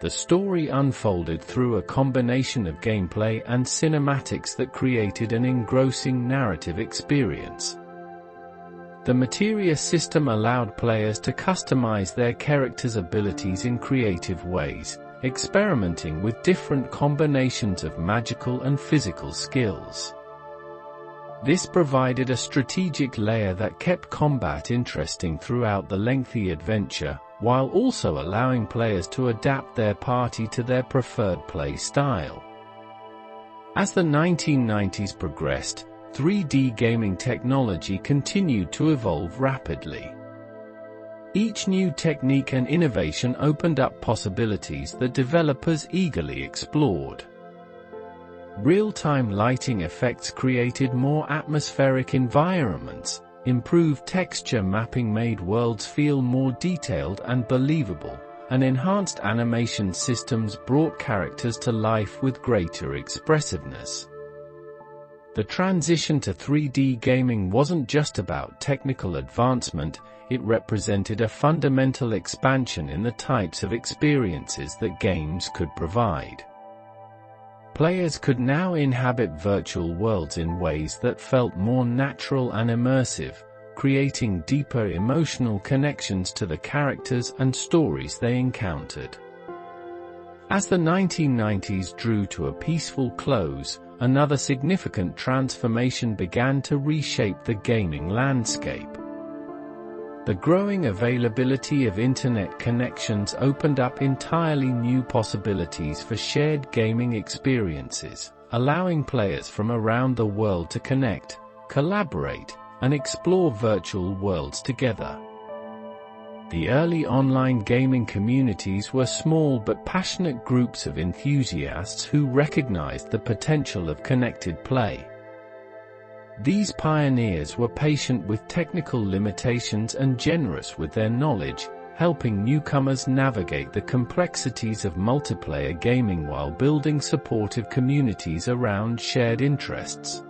The story unfolded through a combination of gameplay and cinematics that created an engrossing narrative experience. The materia system allowed players to customize their characters' abilities in creative ways, experimenting with different combinations of magical and physical skills. This provided a strategic layer that kept combat interesting throughout the lengthy adventure, while also allowing players to adapt their party to their preferred play style. As the 1990s progressed, 3D gaming technology continued to evolve rapidly. Each new technique and innovation opened up possibilities that developers eagerly explored. Real-time lighting effects created more atmospheric environments, improved texture mapping made worlds feel more detailed and believable, and enhanced animation systems brought characters to life with greater expressiveness. The transition to 3D gaming wasn't just about technical advancement, it represented a fundamental expansion in the types of experiences that games could provide. Players could now inhabit virtual worlds in ways that felt more natural and immersive, creating deeper emotional connections to the characters and stories they encountered. As the 1990s drew to a peaceful close, another significant transformation began to reshape the gaming landscape. The growing availability of internet connections opened up entirely new possibilities for shared gaming experiences, allowing players from around the world to connect, collaborate, and explore virtual worlds together. The early online gaming communities were small but passionate groups of enthusiasts who recognized the potential of connected play. These pioneers were patient with technical limitations and generous with their knowledge, helping newcomers navigate the complexities of multiplayer gaming while building supportive communities around shared interests.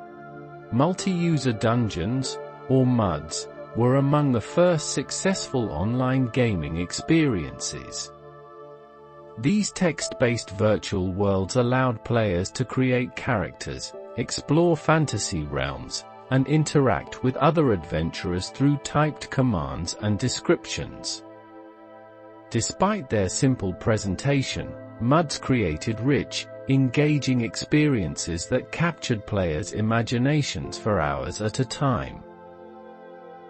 Multi-user dungeons, or MUDs, were among the first successful online gaming experiences. These text-based virtual worlds allowed players to create characters, explore fantasy realms, and interact with other adventurers through typed commands and descriptions. Despite their simple presentation, MUDs created rich, engaging experiences that captured players' imaginations for hours at a time.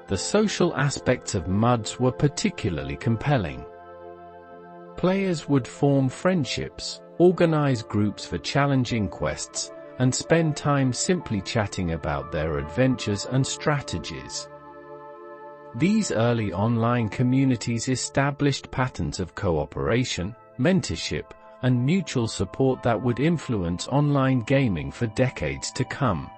The social aspects of MUDs were particularly compelling. Players would form friendships, organize groups for challenging quests, and spend time simply chatting about their adventures and strategies. These early online communities established patterns of cooperation, mentorship, and mutual support that would influence online gaming for decades to come.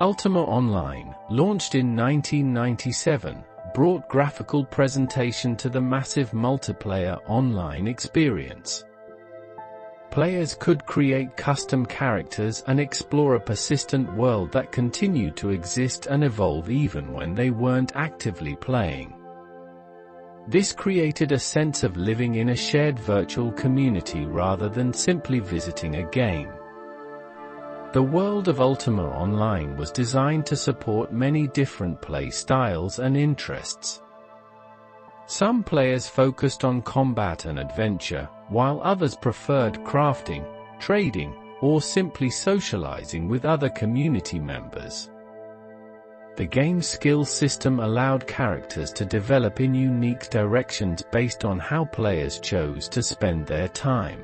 Ultima Online, launched in 1997, brought graphical presentation to the massive multiplayer online experience. Players could create custom characters and explore a persistent world that continued to exist and evolve even when they weren't actively playing. This created a sense of living in a shared virtual community rather than simply visiting a game. The world of Ultima Online was designed to support many different play styles and interests. Some players focused on combat and adventure, while others preferred crafting, trading, or simply socializing with other community members. The game's skill system allowed characters to develop in unique directions based on how players chose to spend their time.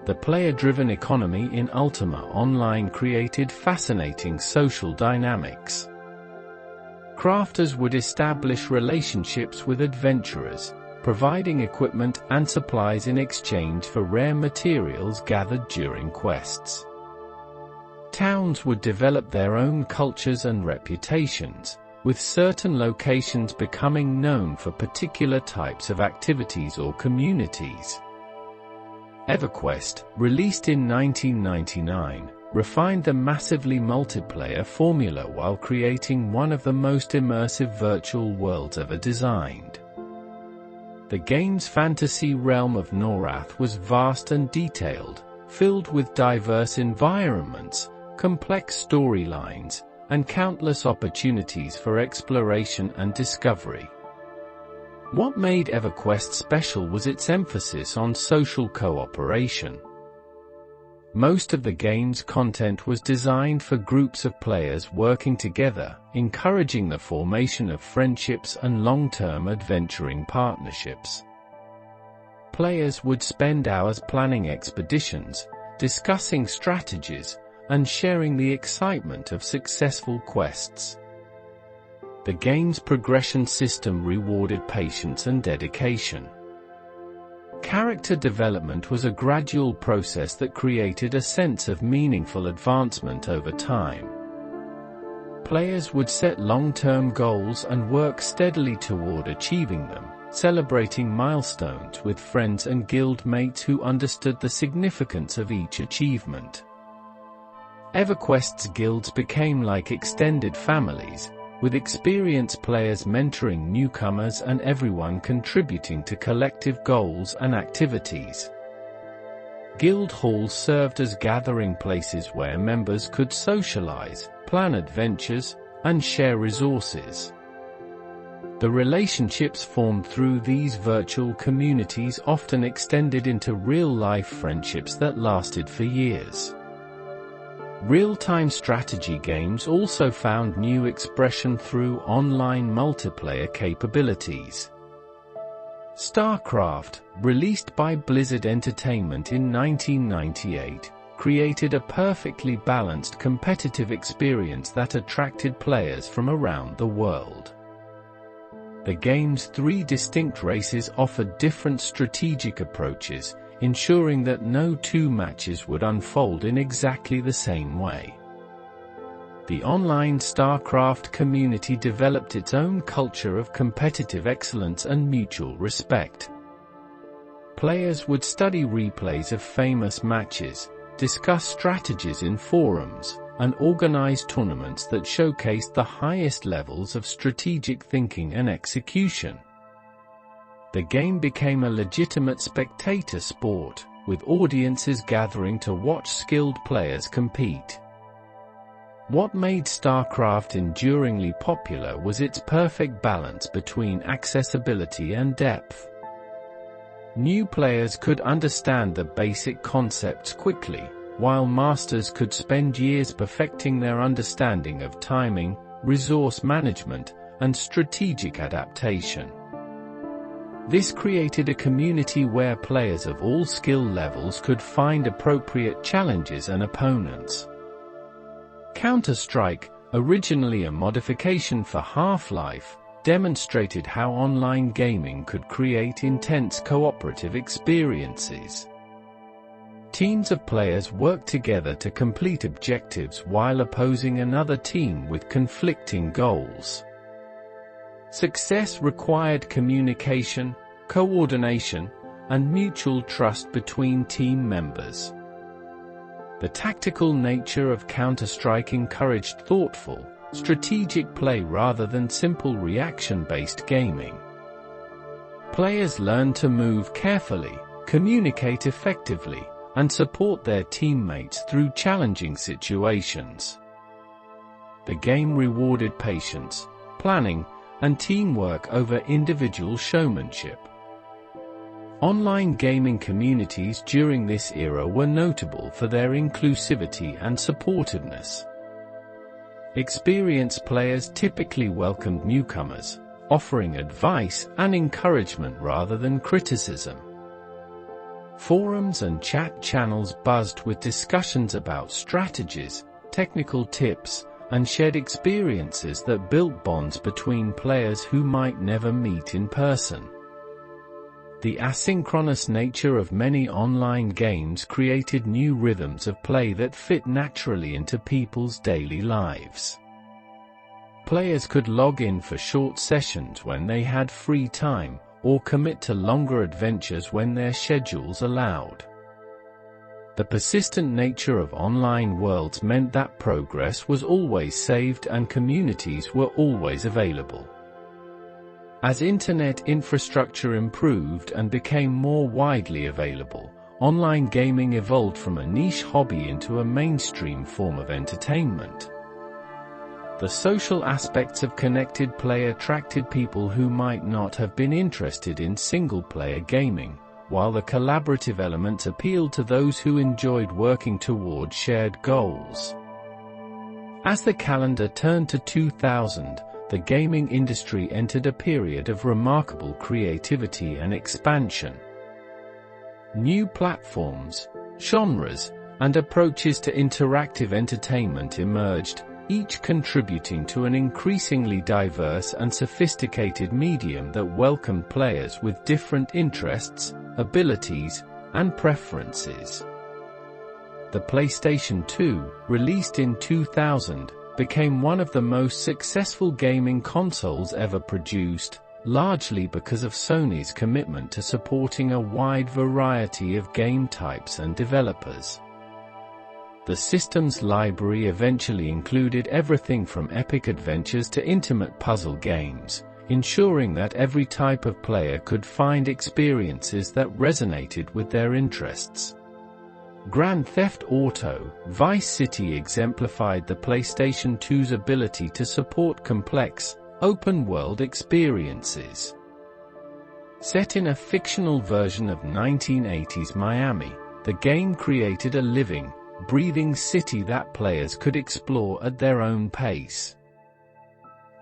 The player-driven economy in Ultima Online created fascinating social dynamics. Crafters would establish relationships with adventurers, providing equipment and supplies in exchange for rare materials gathered during quests. Towns would develop their own cultures and reputations, with certain locations becoming known for particular types of activities or communities. EverQuest, released in 1999, refined the massively multiplayer formula while creating one of the most immersive virtual worlds ever designed. The game's fantasy realm of Norath was vast and detailed, filled with diverse environments, complex storylines, and countless opportunities for exploration and discovery. What made EverQuest special was its emphasis on social cooperation. Most of the game's content was designed for groups of players working together, encouraging the formation of friendships and long-term adventuring partnerships. Players would spend hours planning expeditions, discussing strategies, and sharing the excitement of successful quests. The game's progression system rewarded patience and dedication. Character development was a gradual process that created a sense of meaningful advancement over time. Players would set long-term goals and work steadily toward achieving them, celebrating milestones with friends and guild mates who understood the significance of each achievement. EverQuest's guilds became like extended families, with experienced players mentoring newcomers and everyone contributing to collective goals and activities. Guild halls served as gathering places where members could socialize, plan adventures, and share resources. The relationships formed through these virtual communities often extended into real-life friendships that lasted for years. Real-time strategy games also found new expression through online multiplayer capabilities. StarCraft, released by Blizzard Entertainment in 1998, created a perfectly balanced competitive experience that attracted players from around the world. The game's 3 distinct races offered different strategic approaches, ensuring that no 2 matches would unfold in exactly the same way. The online StarCraft community developed its own culture of competitive excellence and mutual respect. Players would study replays of famous matches, discuss strategies in forums, and organize tournaments that showcased the highest levels of strategic thinking and execution. The game became a legitimate spectator sport, with audiences gathering to watch skilled players compete. What made StarCraft enduringly popular was its perfect balance between accessibility and depth. New players could understand the basic concepts quickly, while masters could spend years perfecting their understanding of timing, resource management, and strategic adaptation. This created a community where players of all skill levels could find appropriate challenges and opponents. Counter-Strike, originally a modification for Half-Life, demonstrated how online gaming could create intense cooperative experiences. Teams of players worked together to complete objectives while opposing another team with conflicting goals. Success required communication, coordination, and mutual trust between team members. The tactical nature of Counter-Strike encouraged thoughtful, strategic play rather than simple reaction-based gaming. Players learned to move carefully, communicate effectively, and support their teammates through challenging situations. The game rewarded patience, planning, and teamwork over individual showmanship. Online gaming communities during this era were notable for their inclusivity and supportiveness. Experienced players typically welcomed newcomers, offering advice and encouragement rather than criticism. Forums and chat channels buzzed with discussions about strategies, technical tips, and shared experiences that built bonds between players who might never meet in person. The asynchronous nature of many online games created new rhythms of play that fit naturally into people's daily lives. Players could log in for short sessions when they had free time, or commit to longer adventures when their schedules allowed. The persistent nature of online worlds meant that progress was always saved and communities were always available. As internet infrastructure improved and became more widely available, online gaming evolved from a niche hobby into a mainstream form of entertainment. The social aspects of connected play attracted people who might not have been interested in single-player gaming, while the collaborative elements appealed to those who enjoyed working toward shared goals. As the calendar turned to 2000, the gaming industry entered a period of remarkable creativity and expansion. New platforms, genres, and approaches to interactive entertainment emerged, each contributing to an increasingly diverse and sophisticated medium that welcomed players with different interests, abilities, and preferences. The PlayStation 2, released in 2000, became one of the most successful gaming consoles ever produced, largely because of Sony's commitment to supporting a wide variety of game types and developers. The system's library eventually included everything from epic adventures to intimate puzzle games, ensuring that every type of player could find experiences that resonated with their interests. Grand Theft Auto: Vice City exemplified the PlayStation 2's ability to support complex, open-world experiences. Set in a fictional version of 1980s Miami, the game created a living, breathing city that players could explore at their own pace.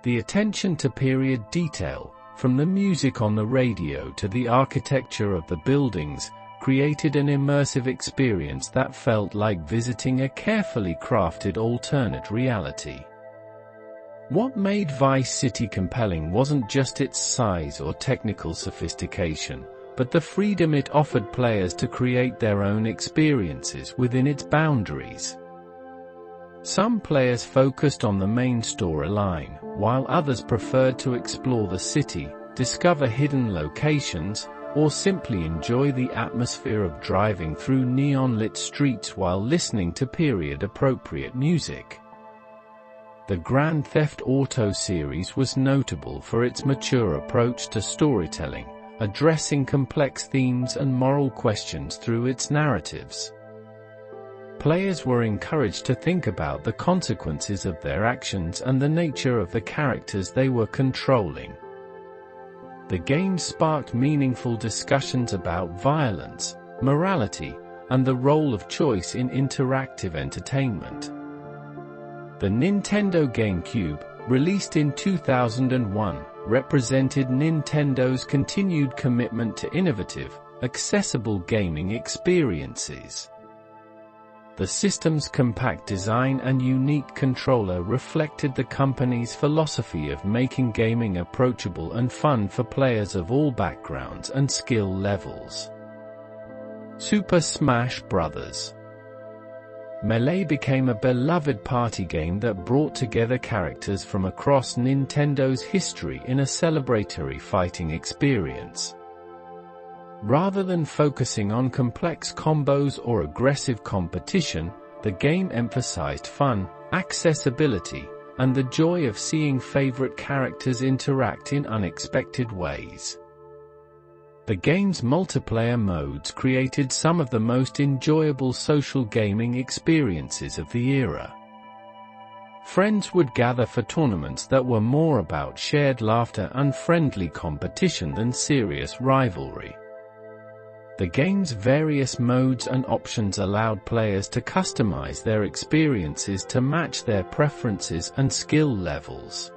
The attention to period detail, from the music on the radio to the architecture of the buildings, created an immersive experience that felt like visiting a carefully crafted alternate reality. What made Vice City compelling wasn't just its size or technical sophistication, but the freedom it offered players to create their own experiences within its boundaries. Some players focused on the main storyline, while others preferred to explore the city, discover hidden locations, or simply enjoy the atmosphere of driving through neon-lit streets while listening to period-appropriate music. The Grand Theft Auto series was notable for its mature approach to storytelling, addressing complex themes and moral questions through its narratives. Players were encouraged to think about the consequences of their actions and the nature of the characters they were controlling. The game sparked meaningful discussions about violence, morality, and the role of choice in interactive entertainment. The Nintendo GameCube, released in 2001, represented Nintendo's continued commitment to innovative, accessible gaming experiences. The system's compact design and unique controller reflected the company's philosophy of making gaming approachable and fun for players of all backgrounds and skill levels. Super Smash Bros. Melee became a beloved party game that brought together characters from across Nintendo's history in a celebratory fighting experience. Rather than focusing on complex combos or aggressive competition, the game emphasized fun, accessibility, and the joy of seeing favorite characters interact in unexpected ways. The game's multiplayer modes created some of the most enjoyable social gaming experiences of the era. Friends would gather for tournaments that were more about shared laughter and friendly competition than serious rivalry. The game's various modes and options allowed players to customize their experiences to match their preferences and skill levels.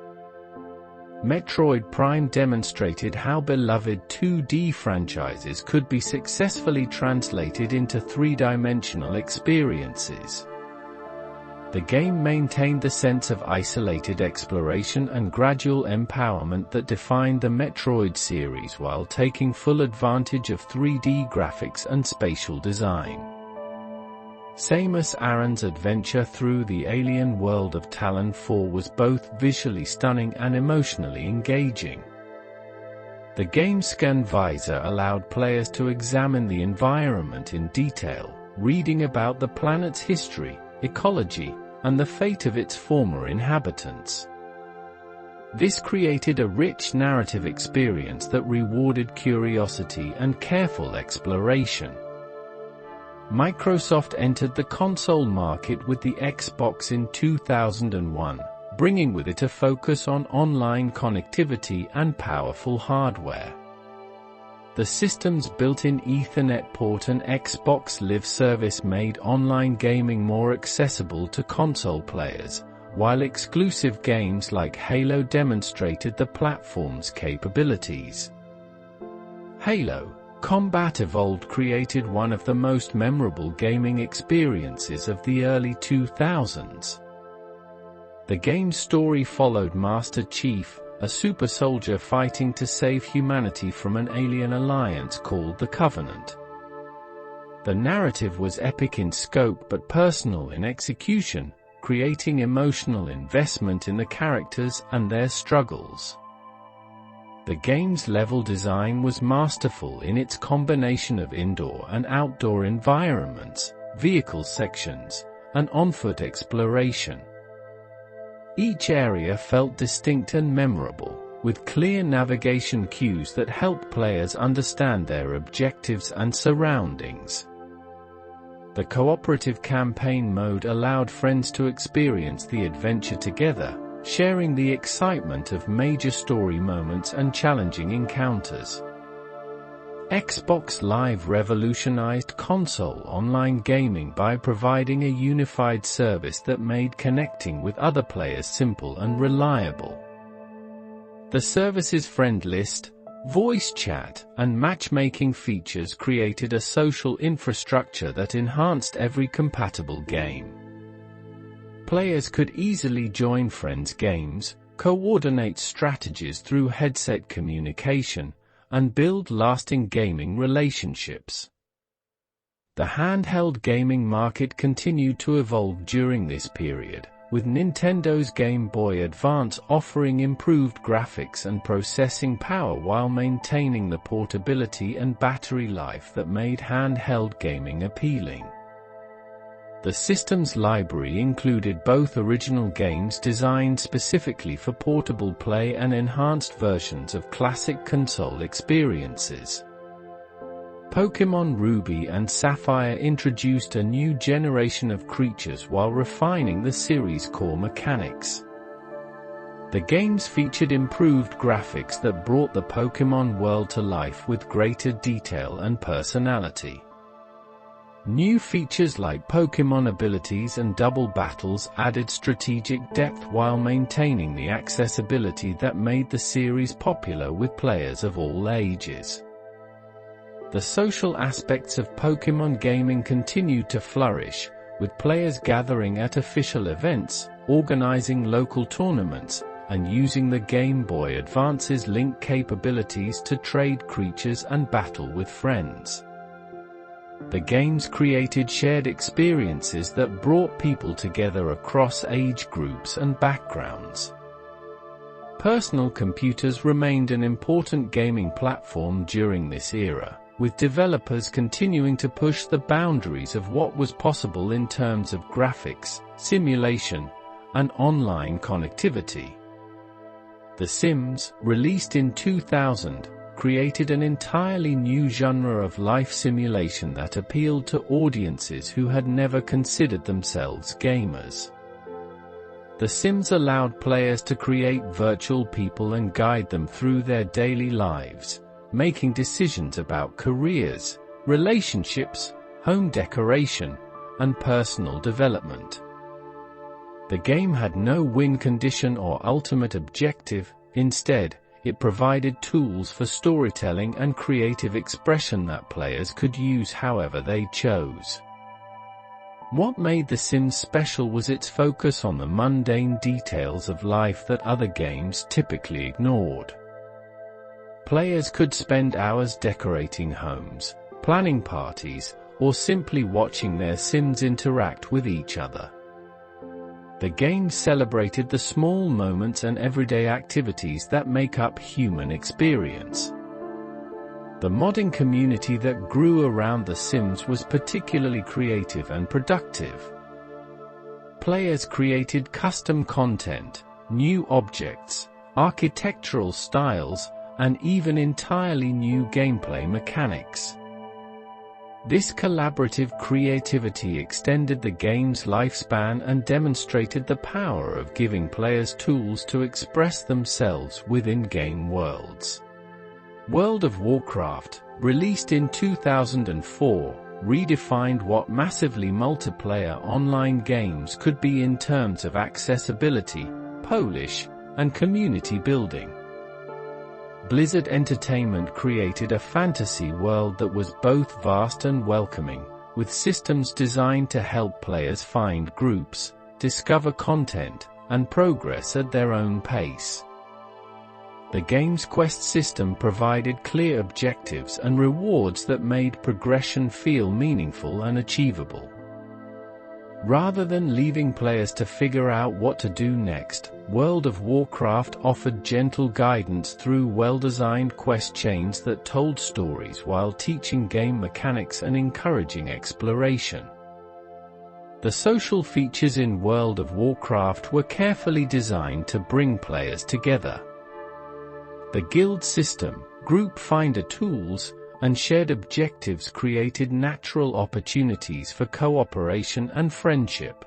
Metroid Prime demonstrated how beloved 2D franchises could be successfully translated into three-dimensional experiences. The game maintained the sense of isolated exploration and gradual empowerment that defined the Metroid series while taking full advantage of 3D graphics and spatial design. Samus Aran's adventure through the alien world of Talon 4 was both visually stunning and emotionally engaging. The game's scan visor allowed players to examine the environment in detail, reading about the planet's history, ecology, and the fate of its former inhabitants. This created a rich narrative experience that rewarded curiosity and careful exploration. Microsoft entered the console market with the Xbox in 2001, bringing with it a focus on online connectivity and powerful hardware. The system's built-in Ethernet port and Xbox Live service made online gaming more accessible to console players, while exclusive games like Halo demonstrated the platform's capabilities. Halo Combat Evolved created one of the most memorable gaming experiences of the early 2000s. The game's story followed Master Chief, a super soldier fighting to save humanity from an alien alliance called the Covenant. The narrative was epic in scope but personal in execution, creating emotional investment in the characters and their struggles. The game's level design was masterful in its combination of indoor and outdoor environments, vehicle sections, and on-foot exploration. Each area felt distinct and memorable, with clear navigation cues that helped players understand their objectives and surroundings. The cooperative campaign mode allowed friends to experience the adventure together, sharing the excitement of major story moments and challenging encounters. Xbox Live revolutionized console online gaming by providing a unified service that made connecting with other players simple and reliable. The service's friend list, voice chat, and matchmaking features created a social infrastructure that enhanced every compatible game. Players could easily join friends' games, coordinate strategies through headset communication, and build lasting gaming relationships. The handheld gaming market continued to evolve during this period, with Nintendo's Game Boy Advance offering improved graphics and processing power while maintaining the portability and battery life that made handheld gaming appealing. The system's library included both original games designed specifically for portable play and enhanced versions of classic console experiences. Pokémon Ruby and Sapphire introduced a new generation of creatures while refining the series' core mechanics. The games featured improved graphics that brought the Pokémon world to life with greater detail and personality. New features like Pokémon abilities and double battles added strategic depth while maintaining the accessibility that made the series popular with players of all ages. The social aspects of Pokémon gaming continued to flourish, with players gathering at official events, organizing local tournaments, and using the Game Boy Advance's link capabilities to trade creatures and battle with friends. The games created shared experiences that brought people together across age groups and backgrounds. Personal computers remained an important gaming platform during this era, with developers continuing to push the boundaries of what was possible in terms of graphics, simulation, and online connectivity. The Sims, released in 2000, created an entirely new genre of life simulation that appealed to audiences who had never considered themselves gamers. The Sims allowed players to create virtual people and guide them through their daily lives, making decisions about careers, relationships, home decoration, and personal development. The game had no win condition or ultimate objective. Instead, it provided tools for storytelling and creative expression that players could use however they chose. What made The Sims special was its focus on the mundane details of life that other games typically ignored. Players could spend hours decorating homes, planning parties, or simply watching their Sims interact with each other. The game celebrated the small moments and everyday activities that make up human experience. The modding community that grew around The Sims was particularly creative and productive. Players created custom content, new objects, architectural styles, and even entirely new gameplay mechanics. This collaborative creativity extended the game's lifespan and demonstrated the power of giving players tools to express themselves within game worlds. World of Warcraft, released in 2004, redefined what massively multiplayer online games could be in terms of accessibility, polish, and community building. Blizzard Entertainment created a fantasy world that was both vast and welcoming, with systems designed to help players find groups, discover content, and progress at their own pace. The game's quest system provided clear objectives and rewards that made progression feel meaningful and achievable. Rather than leaving players to figure out what to do next, World of Warcraft offered gentle guidance through well-designed quest chains that told stories while teaching game mechanics and encouraging exploration. The social features in World of Warcraft were carefully designed to bring players together. The guild system, group finder tools, and shared objectives created natural opportunities for cooperation and friendship.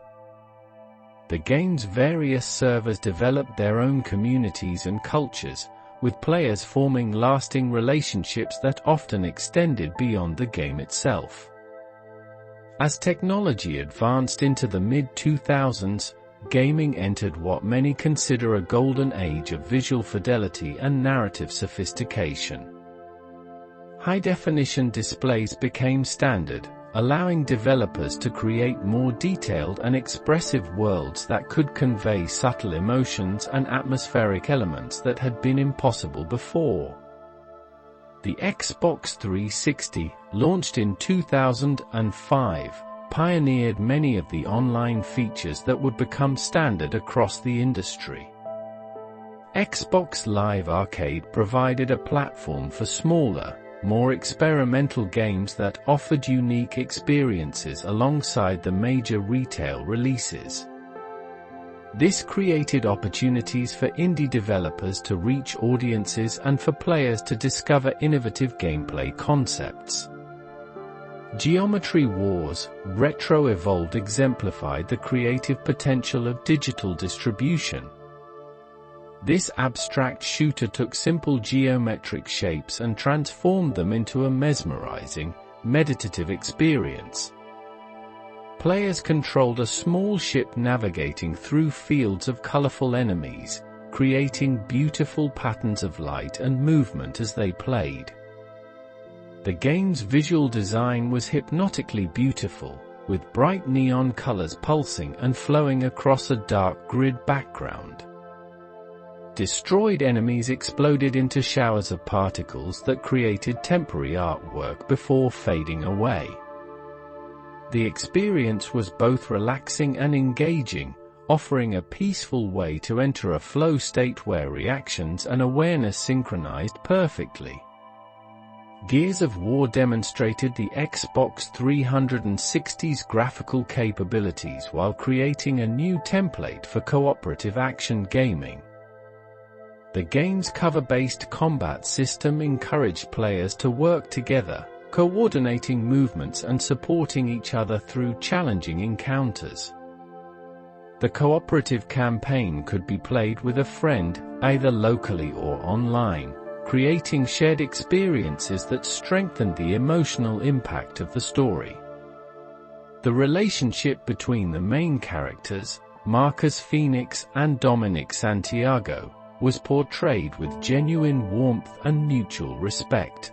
The game's various servers developed their own communities and cultures, with players forming lasting relationships that often extended beyond the game itself. As technology advanced into the mid-2000s, gaming entered what many consider a golden age of visual fidelity and narrative sophistication. High-definition displays became standard, allowing developers to create more detailed and expressive worlds that could convey subtle emotions and atmospheric elements that had been impossible before. The Xbox 360, launched in 2005, pioneered many of the online features that would become standard across the industry. Xbox Live Arcade provided a platform for smaller, more experimental games that offered unique experiences alongside the major retail releases. This created opportunities for indie developers to reach audiences and for players to discover innovative gameplay concepts. Geometry Wars, Retro Evolved exemplified the creative potential of digital distribution. This abstract shooter took simple geometric shapes and transformed them into a mesmerizing, meditative experience. Players controlled a small ship navigating through fields of colorful enemies, creating beautiful patterns of light and movement as they played. The game's visual design was hypnotically beautiful, with bright neon colors pulsing and flowing across a dark grid background. Destroyed enemies exploded into showers of particles that created temporary artwork before fading away. The experience was both relaxing and engaging, offering a peaceful way to enter a flow state where reactions and awareness synchronized perfectly. Gears of War demonstrated the Xbox 360's graphical capabilities while creating a new template for cooperative action gaming. The game's cover-based combat system encouraged players to work together, coordinating movements and supporting each other through challenging encounters. The cooperative campaign could be played with a friend, either locally or online, creating shared experiences that strengthened the emotional impact of the story. The relationship between the main characters, Marcus Phoenix and Dominic Santiago, was portrayed with genuine warmth and mutual respect.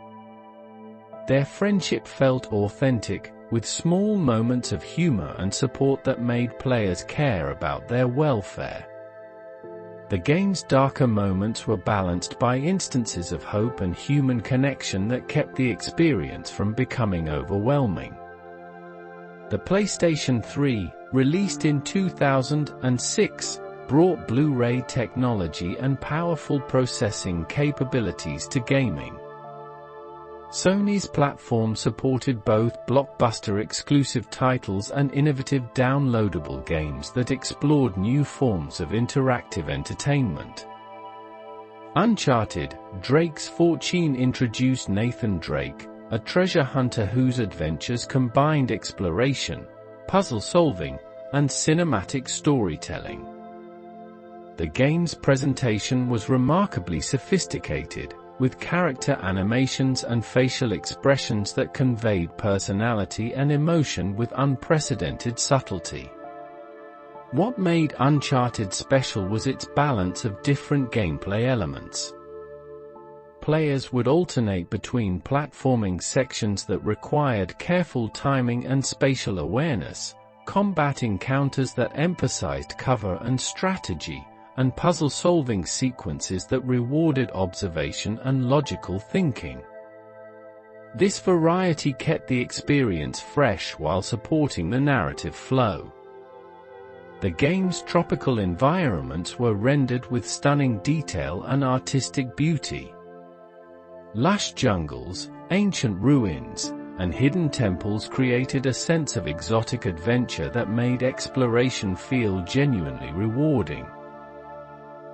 Their friendship felt authentic, with small moments of humor and support that made players care about their welfare. The game's darker moments were balanced by instances of hope and human connection that kept the experience from becoming overwhelming. The PlayStation 3, released in 2006, brought Blu-ray technology and powerful processing capabilities to gaming. Sony's platform supported both blockbuster-exclusive titles and innovative downloadable games that explored new forms of interactive entertainment. Uncharted: Drake's Fortune introduced Nathan Drake, a treasure hunter whose adventures combined exploration, puzzle solving, and cinematic storytelling. The game's presentation was remarkably sophisticated, with character animations and facial expressions that conveyed personality and emotion with unprecedented subtlety. What made Uncharted special was its balance of different gameplay elements. Players would alternate between platforming sections that required careful timing and spatial awareness, combat encounters that emphasized cover and strategy, and puzzle-solving sequences that rewarded observation and logical thinking. This variety kept the experience fresh while supporting the narrative flow. The game's tropical environments were rendered with stunning detail and artistic beauty. Lush jungles, ancient ruins, and hidden temples created a sense of exotic adventure that made exploration feel genuinely rewarding.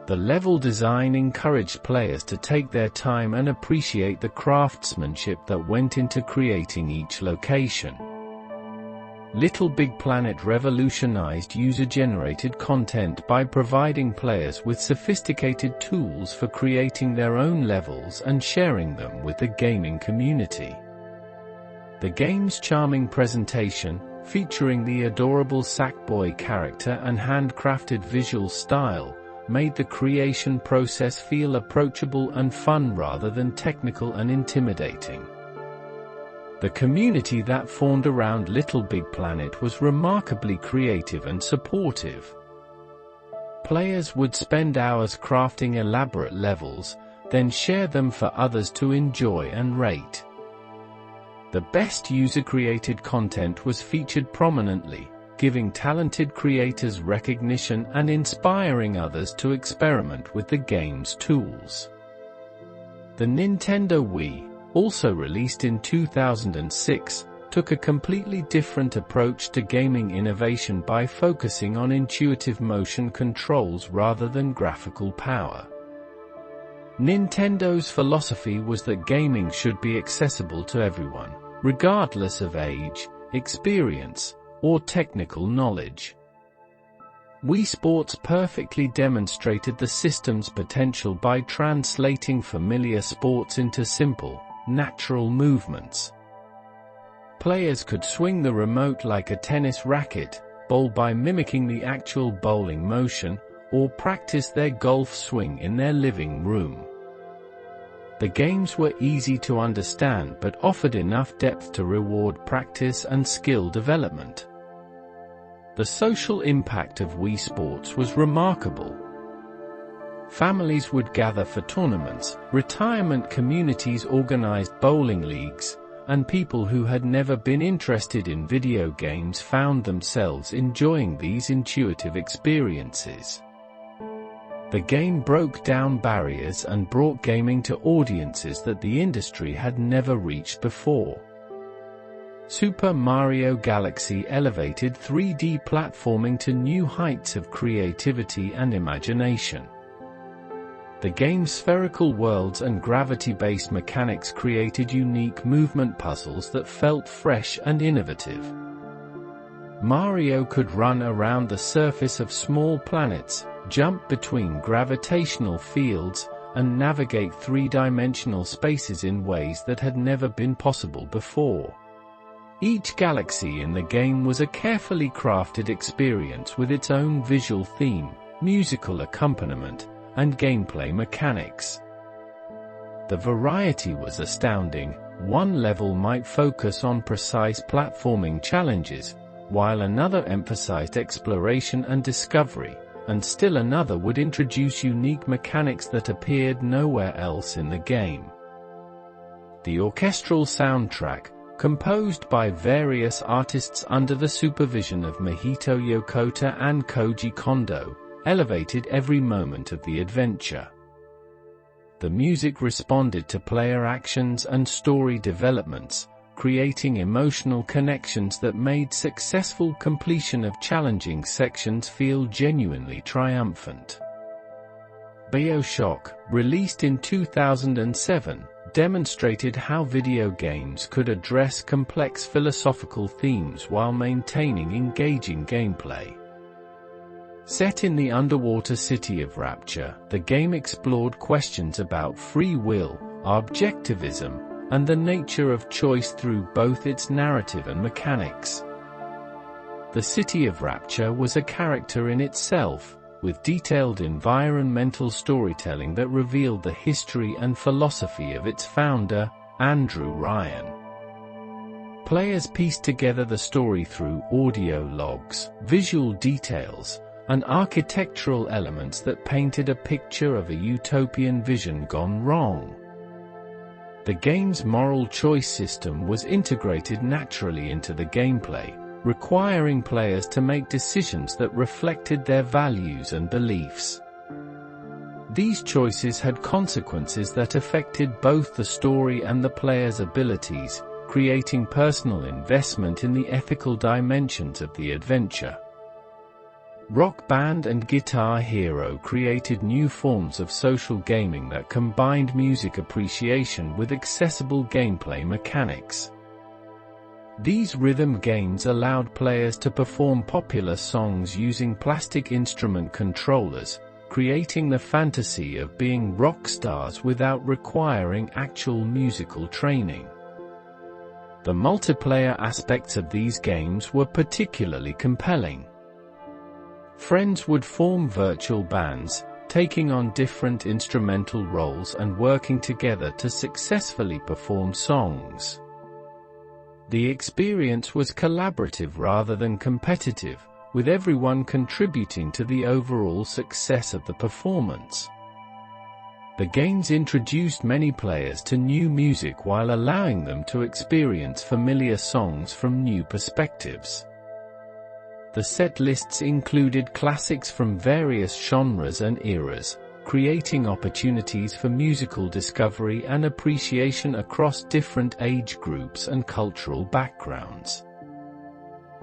The level design encouraged players to take their time and appreciate the craftsmanship that went into creating each location. Little Big Planet revolutionized user-generated content by providing players with sophisticated tools for creating their own levels and sharing them with the gaming community. The game's charming presentation, featuring the adorable Sackboy character and handcrafted visual style, made the creation process feel approachable and fun rather than technical and intimidating. The community that formed around Little Big Planet was remarkably creative and supportive. Players would spend hours crafting elaborate levels, then share them for others to enjoy and rate. The best user-created content was featured prominently, giving talented creators recognition and inspiring others to experiment with the game's tools. The Nintendo Wii, also released in 2006, took a completely different approach to gaming innovation by focusing on intuitive motion controls rather than graphical power. Nintendo's philosophy was that gaming should be accessible to everyone, regardless of age, experience, or technical knowledge. Wii Sports perfectly demonstrated the system's potential by translating familiar sports into simple, natural movements. Players could swing the remote like a tennis racket, bowl by mimicking the actual bowling motion, or practice their golf swing in their living room. The games were easy to understand but offered enough depth to reward practice and skill development. The social impact of Wii Sports was remarkable. Families would gather for tournaments, retirement communities organized bowling leagues, and people who had never been interested in video games found themselves enjoying these intuitive experiences. The game broke down barriers and brought gaming to audiences that the industry had never reached before. Super Mario Galaxy elevated 3D platforming to new heights of creativity and imagination. The game's spherical worlds and gravity-based mechanics created unique movement puzzles that felt fresh and innovative. Mario could run around the surface of small planets, jump between gravitational fields, and navigate three-dimensional spaces in ways that had never been possible before. Each galaxy in the game was a carefully crafted experience with its own visual theme, musical accompaniment, and gameplay mechanics. The variety was astounding. One level might focus on precise platforming challenges, while another emphasized exploration and discovery, and still another would introduce unique mechanics that appeared nowhere else in the game. The orchestral soundtrack, composed by various artists under the supervision of Mahito Yokota and Koji Kondo, elevated every moment of the adventure. The music responded to player actions and story developments, creating emotional connections that made successful completion of challenging sections feel genuinely triumphant. BioShock, released in 2007, demonstrated how video games could address complex philosophical themes while maintaining engaging gameplay. Set in the underwater city of Rapture, the game explored questions about free will, objectivism, and the nature of choice through both its narrative and mechanics. The City of Rapture was a character in itself, with detailed environmental storytelling that revealed the history and philosophy of its founder, Andrew Ryan. Players pieced together the story through audio logs, visual details, and architectural elements that painted a picture of a utopian vision gone wrong. The game's moral choice system was integrated naturally into the gameplay, requiring players to make decisions that reflected their values and beliefs. These choices had consequences that affected both the story and the player's abilities, creating personal investment in the ethical dimensions of the adventure. Rock Band and Guitar Hero created new forms of social gaming that combined music appreciation with accessible gameplay mechanics. These rhythm games allowed players to perform popular songs using plastic instrument controllers, creating the fantasy of being rock stars without requiring actual musical training. The multiplayer aspects of these games were particularly compelling. Friends would form virtual bands, taking on different instrumental roles and working together to successfully perform songs. The experience was collaborative rather than competitive, with everyone contributing to the overall success of the performance. The games introduced many players to new music while allowing them to experience familiar songs from new perspectives. The set lists included classics from various genres and eras, creating opportunities for musical discovery and appreciation across different age groups and cultural backgrounds.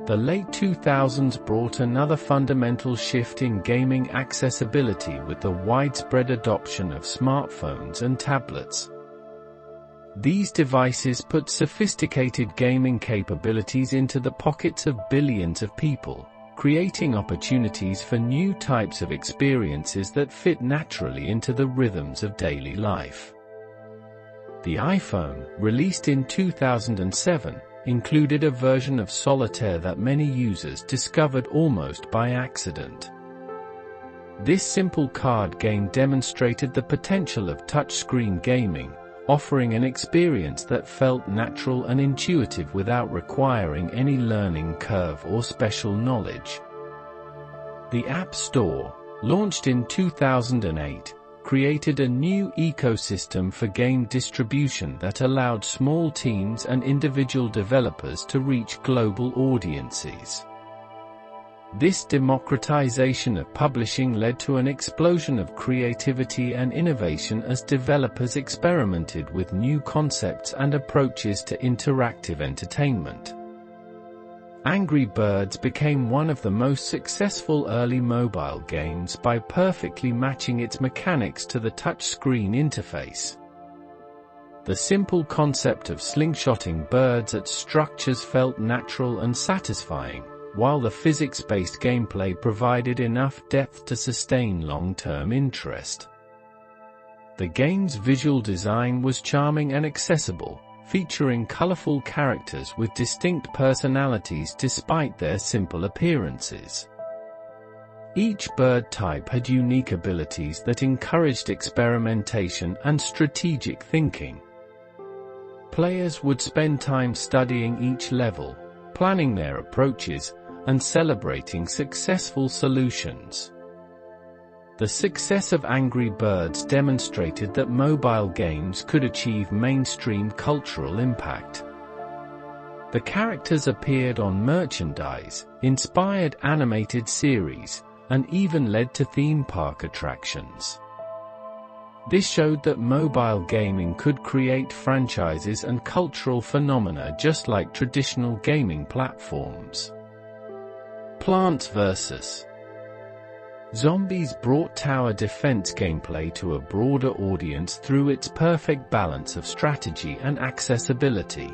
The late 2000s brought another fundamental shift in gaming accessibility with the widespread adoption of smartphones and tablets. These devices put sophisticated gaming capabilities into the pockets of billions of people, creating opportunities for new types of experiences that fit naturally into the rhythms of daily life. The iPhone, released in 2007, included a version of solitaire that many users discovered almost by accident. This simple card game demonstrated the potential of touchscreen gaming, offering an experience that felt natural and intuitive without requiring any learning curve or special knowledge. The App Store, launched in 2008, created a new ecosystem for game distribution that allowed small teams and individual developers to reach global audiences. This democratization of publishing led to an explosion of creativity and innovation as developers experimented with new concepts and approaches to interactive entertainment. Angry Birds became one of the most successful early mobile games by perfectly matching its mechanics to the touchscreen interface. The simple concept of slingshotting birds at structures felt natural and satisfying, while the physics-based gameplay provided enough depth to sustain long-term interest. The game's visual design was charming and accessible, featuring colorful characters with distinct personalities despite their simple appearances. Each bird type had unique abilities that encouraged experimentation and strategic thinking. Players would spend time studying each level, planning their approaches, and celebrating successful solutions. The success of Angry Birds demonstrated that mobile games could achieve mainstream cultural impact. The characters appeared on merchandise, inspired animated series, and even led to theme park attractions. This showed that mobile gaming could create franchises and cultural phenomena just like traditional gaming platforms. Plants vs. Zombies brought tower defense gameplay to a broader audience through its perfect balance of strategy and accessibility.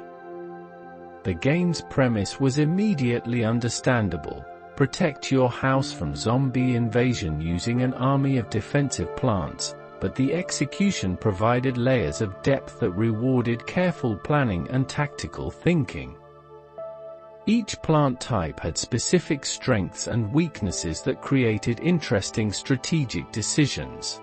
The game's premise was immediately understandable: protect your house from zombie invasion using an army of defensive plants, but the execution provided layers of depth that rewarded careful planning and tactical thinking. Each plant type had specific strengths and weaknesses that created interesting strategic decisions.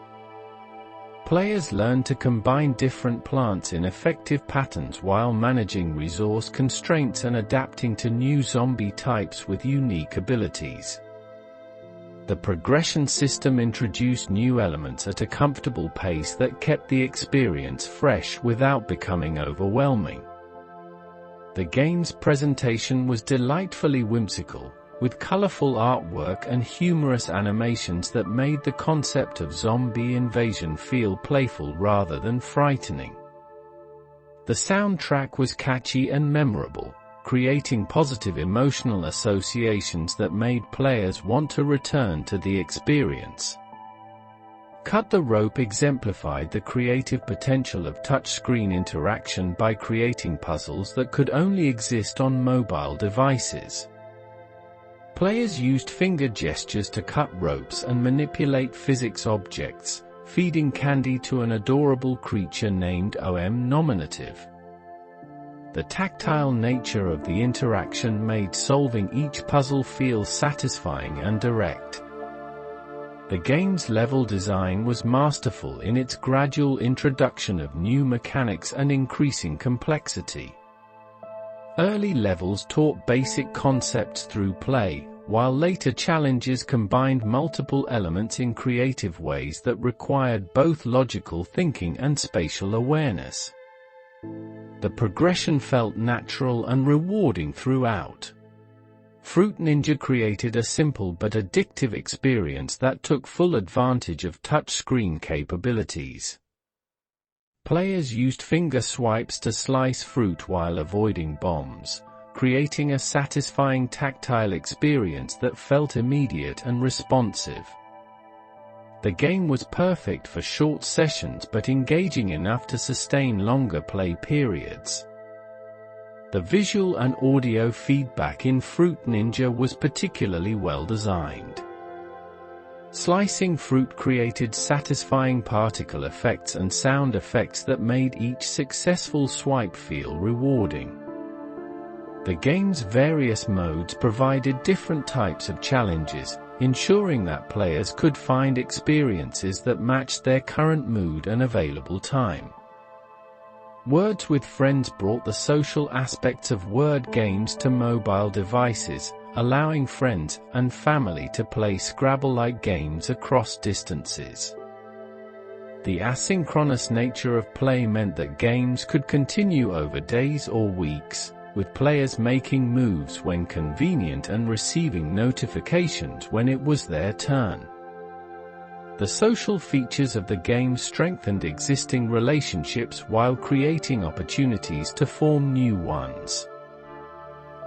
Players learned to combine different plants in effective patterns while managing resource constraints and adapting to new zombie types with unique abilities. The progression system introduced new elements at a comfortable pace that kept the experience fresh without becoming overwhelming. The game's presentation was delightfully whimsical, with colorful artwork and humorous animations that made the concept of zombie invasion feel playful rather than frightening. The soundtrack was catchy and memorable, creating positive emotional associations that made players want to return to the experience. Cut the Rope exemplified the creative potential of touchscreen interaction by creating puzzles that could only exist on mobile devices. Players used finger gestures to cut ropes and manipulate physics objects, feeding candy to an adorable creature named OM Nominative. The tactile nature of the interaction made solving each puzzle feel satisfying and direct. The game's level design was masterful in its gradual introduction of new mechanics and increasing complexity. Early levels taught basic concepts through play, while later challenges combined multiple elements in creative ways that required both logical thinking and spatial awareness. The progression felt natural and rewarding throughout. Fruit Ninja created a simple but addictive experience that took full advantage of touchscreen capabilities. Players used finger swipes to slice fruit while avoiding bombs, creating a satisfying tactile experience that felt immediate and responsive. The game was perfect for short sessions but engaging enough to sustain longer play periods. The visual and audio feedback in Fruit Ninja was particularly well designed. Slicing fruit created satisfying particle effects and sound effects that made each successful swipe feel rewarding. The game's various modes provided different types of challenges, ensuring that players could find experiences that matched their current mood and available time. Words with Friends brought the social aspects of word games to mobile devices, allowing friends and family to play Scrabble-like games across distances. The asynchronous nature of play meant that games could continue over days or weeks, with players making moves when convenient and receiving notifications when it was their turn. The social features of the game strengthened existing relationships while creating opportunities to form new ones.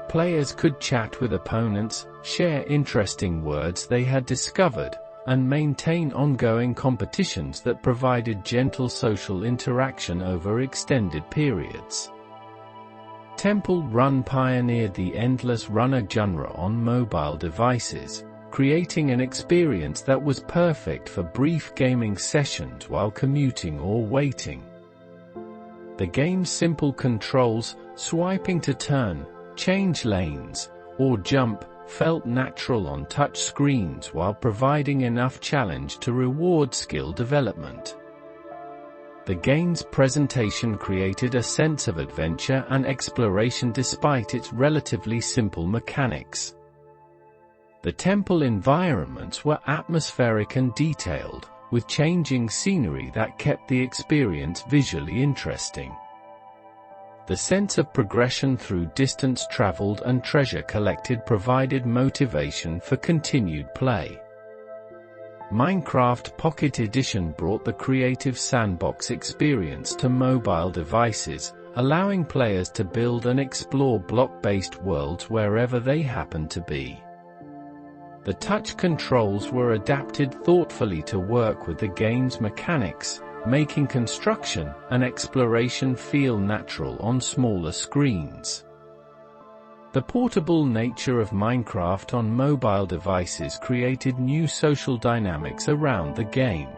Players could chat with opponents, share interesting words they had discovered, and maintain ongoing competitions that provided gentle social interaction over extended periods. Temple Run pioneered the endless runner genre on mobile devices, creating an experience that was perfect for brief gaming sessions while commuting or waiting. The game's simple controls, swiping to turn, change lanes, or jump, felt natural on touch screens while providing enough challenge to reward skill development. The game's presentation created a sense of adventure and exploration despite its relatively simple mechanics. The temple environments were atmospheric and detailed, with changing scenery that kept the experience visually interesting. The sense of progression through distance traveled and treasure collected provided motivation for continued play. Minecraft Pocket Edition brought the creative sandbox experience to mobile devices, allowing players to build and explore block-based worlds wherever they happen to be. The touch controls were adapted thoughtfully to work with the game's mechanics, making construction and exploration feel natural on smaller screens. The portable nature of Minecraft on mobile devices created new social dynamics around the game.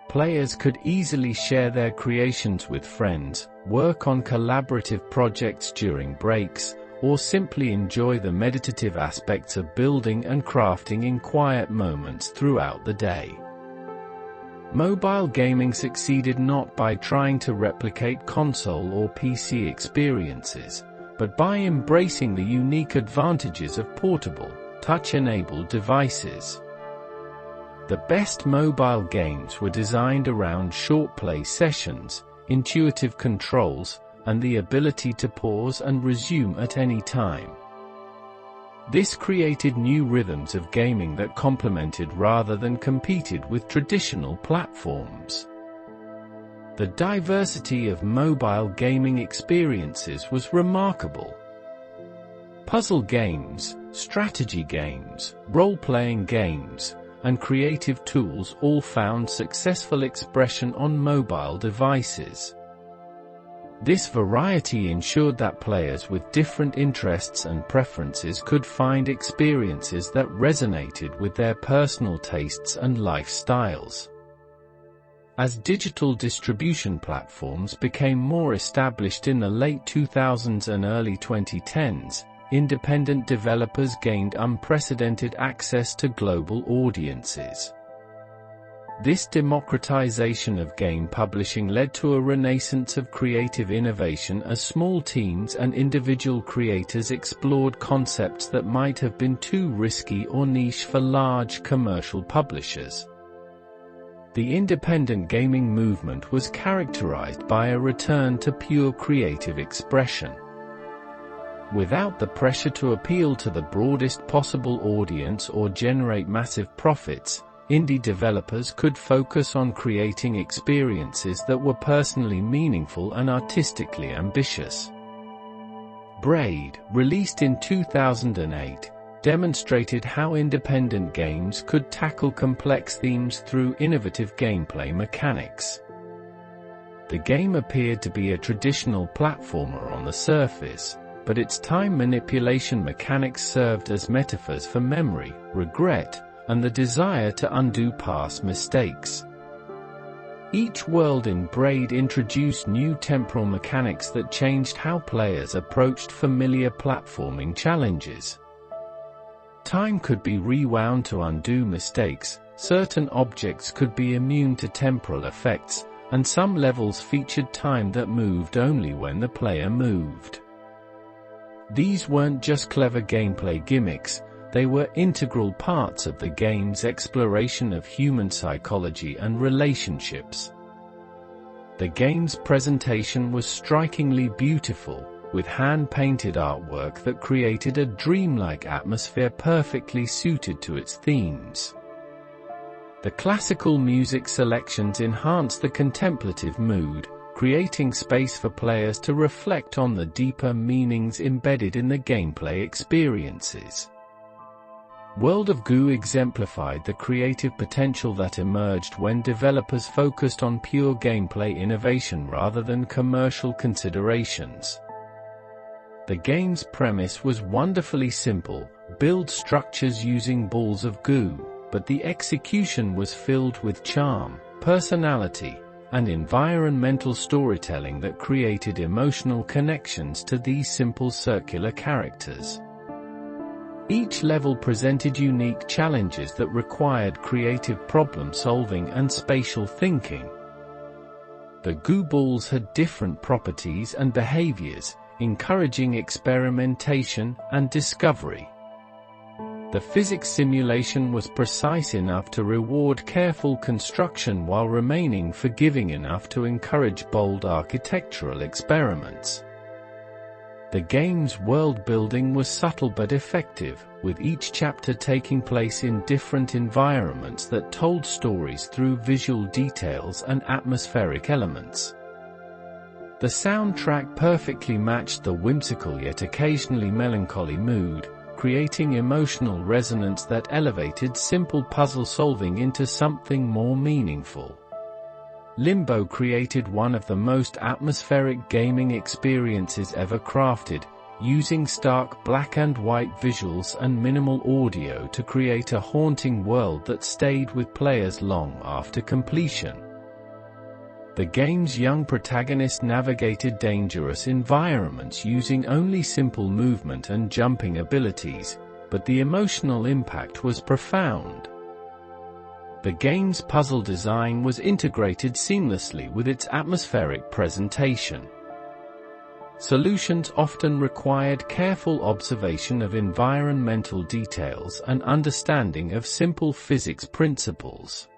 Players could easily share their creations with friends, work on collaborative projects during breaks, or simply enjoy the meditative aspects of building and crafting in quiet moments throughout the day. Mobile gaming succeeded not by trying to replicate console or PC experiences, but by embracing the unique advantages of portable, touch-enabled devices. The best mobile games were designed around short play sessions, intuitive controls, and the ability to pause and resume at any time. This created new rhythms of gaming that complemented rather than competed with traditional platforms. The diversity of mobile gaming experiences was remarkable. Puzzle games, strategy games, role-playing games, and creative tools all found successful expression on mobile devices. This variety ensured that players with different interests and preferences could find experiences that resonated with their personal tastes and lifestyles. As digital distribution platforms became more established in the late 2000s and early 2010s, independent developers gained unprecedented access to global audiences. This democratization of game publishing led to a renaissance of creative innovation as small teams and individual creators explored concepts that might have been too risky or niche for large commercial publishers. The independent gaming movement was characterized by a return to pure creative expression. Without the pressure to appeal to the broadest possible audience or generate massive profits, indie developers could focus on creating experiences that were personally meaningful and artistically ambitious. Braid, released in 2008, demonstrated how independent games could tackle complex themes through innovative gameplay mechanics. The game appeared to be a traditional platformer on the surface, but its time manipulation mechanics served as metaphors for memory, regret, and the desire to undo past mistakes. Each world in Braid introduced new temporal mechanics that changed how players approached familiar platforming challenges. Time could be rewound to undo mistakes, certain objects could be immune to temporal effects, and some levels featured time that moved only when the player moved. These weren't just clever gameplay gimmicks, they were integral parts of the game's exploration of human psychology and relationships. The game's presentation was strikingly beautiful, with hand-painted artwork that created a dreamlike atmosphere perfectly suited to its themes. The classical music selections enhanced the contemplative mood, creating space for players to reflect on the deeper meanings embedded in the gameplay experiences. World of Goo exemplified the creative potential that emerged when developers focused on pure gameplay innovation rather than commercial considerations. The game's premise was wonderfully simple: build structures using balls of goo, but the execution was filled with charm, personality, and environmental storytelling that created emotional connections to these simple circular characters. Each level presented unique challenges that required creative problem-solving and spatial thinking. The goo balls had different properties and behaviors, encouraging experimentation and discovery. The physics simulation was precise enough to reward careful construction while remaining forgiving enough to encourage bold architectural experiments. The game's world-building was subtle but effective, with each chapter taking place in different environments that told stories through visual details and atmospheric elements. The soundtrack perfectly matched the whimsical yet occasionally melancholy mood, creating emotional resonance that elevated simple puzzle solving into something more meaningful. Limbo created one of the most atmospheric gaming experiences ever crafted, using stark black and white visuals and minimal audio to create a haunting world that stayed with players long after completion. The game's young protagonist navigated dangerous environments using only simple movement and jumping abilities, but the emotional impact was profound. The game's puzzle design was integrated seamlessly with its atmospheric presentation. Solutions often required careful observation of environmental details and understanding of simple physics principles.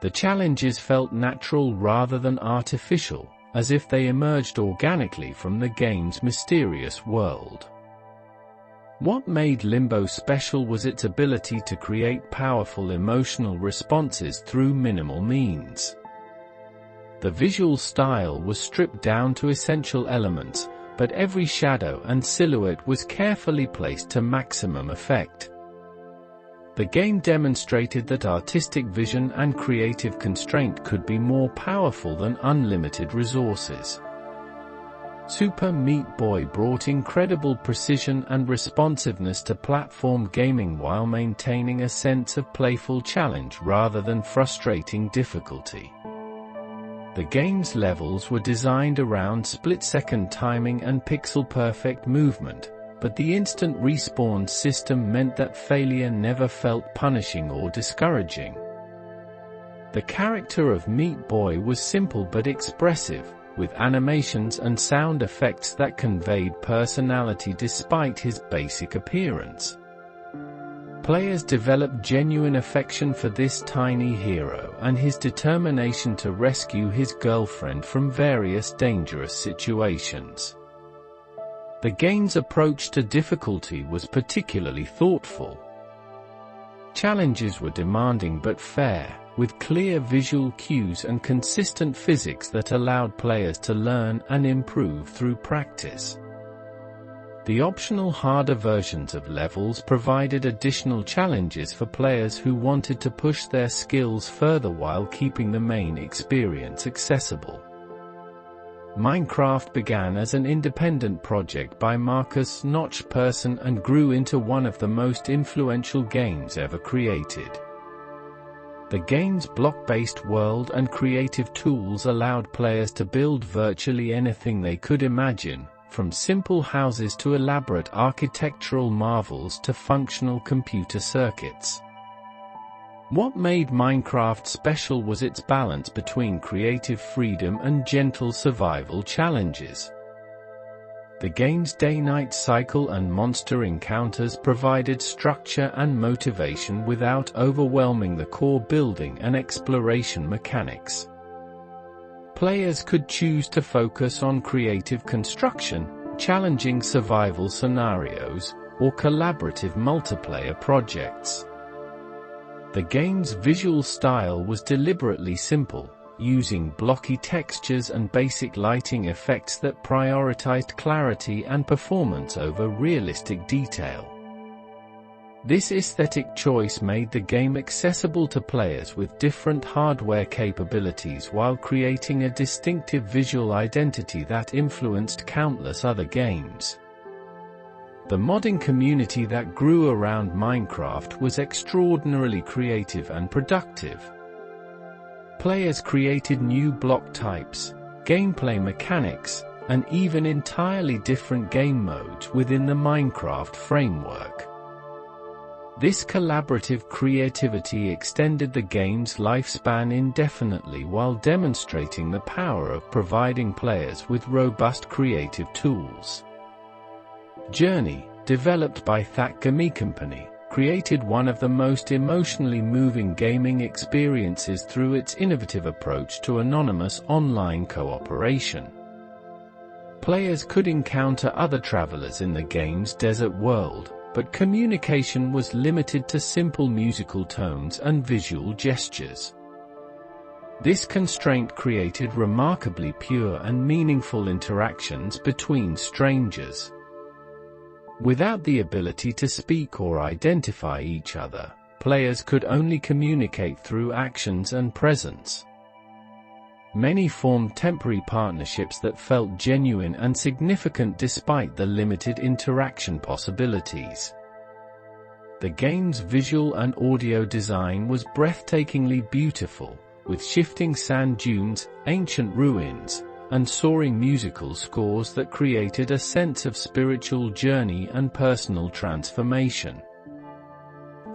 The challenges felt natural rather than artificial, as if they emerged organically from the game's mysterious world. What made Limbo special was its ability to create powerful emotional responses through minimal means. The visual style was stripped down to essential elements, but every shadow and silhouette was carefully placed to maximum effect. The game demonstrated that artistic vision and creative constraint could be more powerful than unlimited resources. Super Meat Boy brought incredible precision and responsiveness to platform gaming while maintaining a sense of playful challenge rather than frustrating difficulty. The game's levels were designed around split-second timing and pixel-perfect movement, but the instant respawn system meant that failure never felt punishing or discouraging. The character of Meat Boy was simple but expressive, with animations and sound effects that conveyed personality despite his basic appearance. Players developed genuine affection for this tiny hero and his determination to rescue his girlfriend from various dangerous situations. The game's approach to difficulty was particularly thoughtful. Challenges were demanding but fair, with clear visual cues and consistent physics that allowed players to learn and improve through practice. The optional harder versions of levels provided additional challenges for players who wanted to push their skills further while keeping the main experience accessible. Minecraft began as an independent project by Marcus Notch Persson and grew into one of the most influential games ever created. The game's block-based world and creative tools allowed players to build virtually anything they could imagine, from simple houses to elaborate architectural marvels to functional computer circuits. What made Minecraft special was its balance between creative freedom and gentle survival challenges. The game's day-night cycle and monster encounters provided structure and motivation without overwhelming the core building and exploration mechanics. Players could choose to focus on creative construction, challenging survival scenarios, or collaborative multiplayer projects. The game's visual style was deliberately simple, using blocky textures and basic lighting effects that prioritized clarity and performance over realistic detail. This aesthetic choice made the game accessible to players with different hardware capabilities while creating a distinctive visual identity that influenced countless other games. The modding community that grew around Minecraft was extraordinarily creative and productive. Players created new block types, gameplay mechanics, and even entirely different game modes within the Minecraft framework. This collaborative creativity extended the game's lifespan indefinitely while demonstrating the power of providing players with robust creative tools. Journey, developed by That Game Company, created one of the most emotionally moving gaming experiences through its innovative approach to anonymous online cooperation. Players could encounter other travelers in the game's desert world, but communication was limited to simple musical tones and visual gestures. This constraint created remarkably pure and meaningful interactions between strangers. Without the ability to speak or identify each other, players could only communicate through actions and presence. Many formed temporary partnerships that felt genuine and significant despite the limited interaction possibilities. The game's visual and audio design was breathtakingly beautiful, with shifting sand dunes, ancient ruins, and soaring musical scores that created a sense of spiritual journey and personal transformation.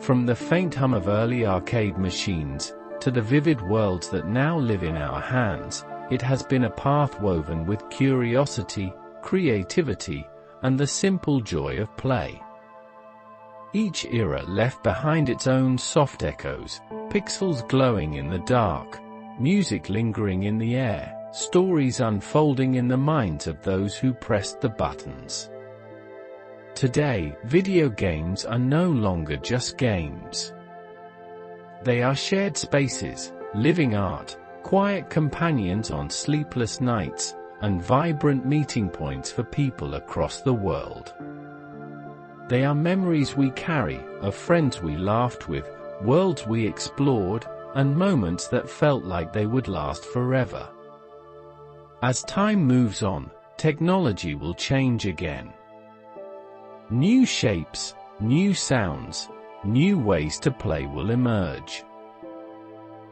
From the faint hum of early arcade machines, to the vivid worlds that now live in our hands, it has been a path woven with curiosity, creativity, and the simple joy of play. Each era left behind its own soft echoes, pixels glowing in the dark, music lingering in the air, stories unfolding in the minds of those who pressed the buttons. Today, video games are no longer just games. They are shared spaces, living art, quiet companions on sleepless nights, and vibrant meeting points for people across the world. They are memories we carry, of friends we laughed with, worlds we explored, and moments that felt like they would last forever. As time moves on, technology will change again. New shapes, new sounds, new ways to play will emerge.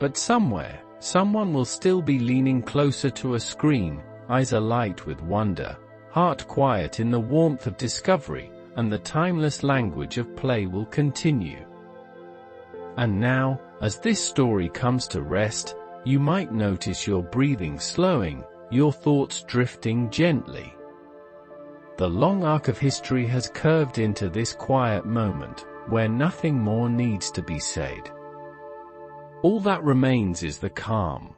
But somewhere, someone will still be leaning closer to a screen, eyes alight with wonder, heart quiet in the warmth of discovery, and the timeless language of play will continue. And now, as this story comes to rest, you might notice your breathing slowing, your thoughts drifting gently. The long arc of history has curved into this quiet moment, where nothing more needs to be said. All that remains is the calm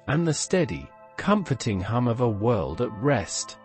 and the steady, comforting hum of a world at rest.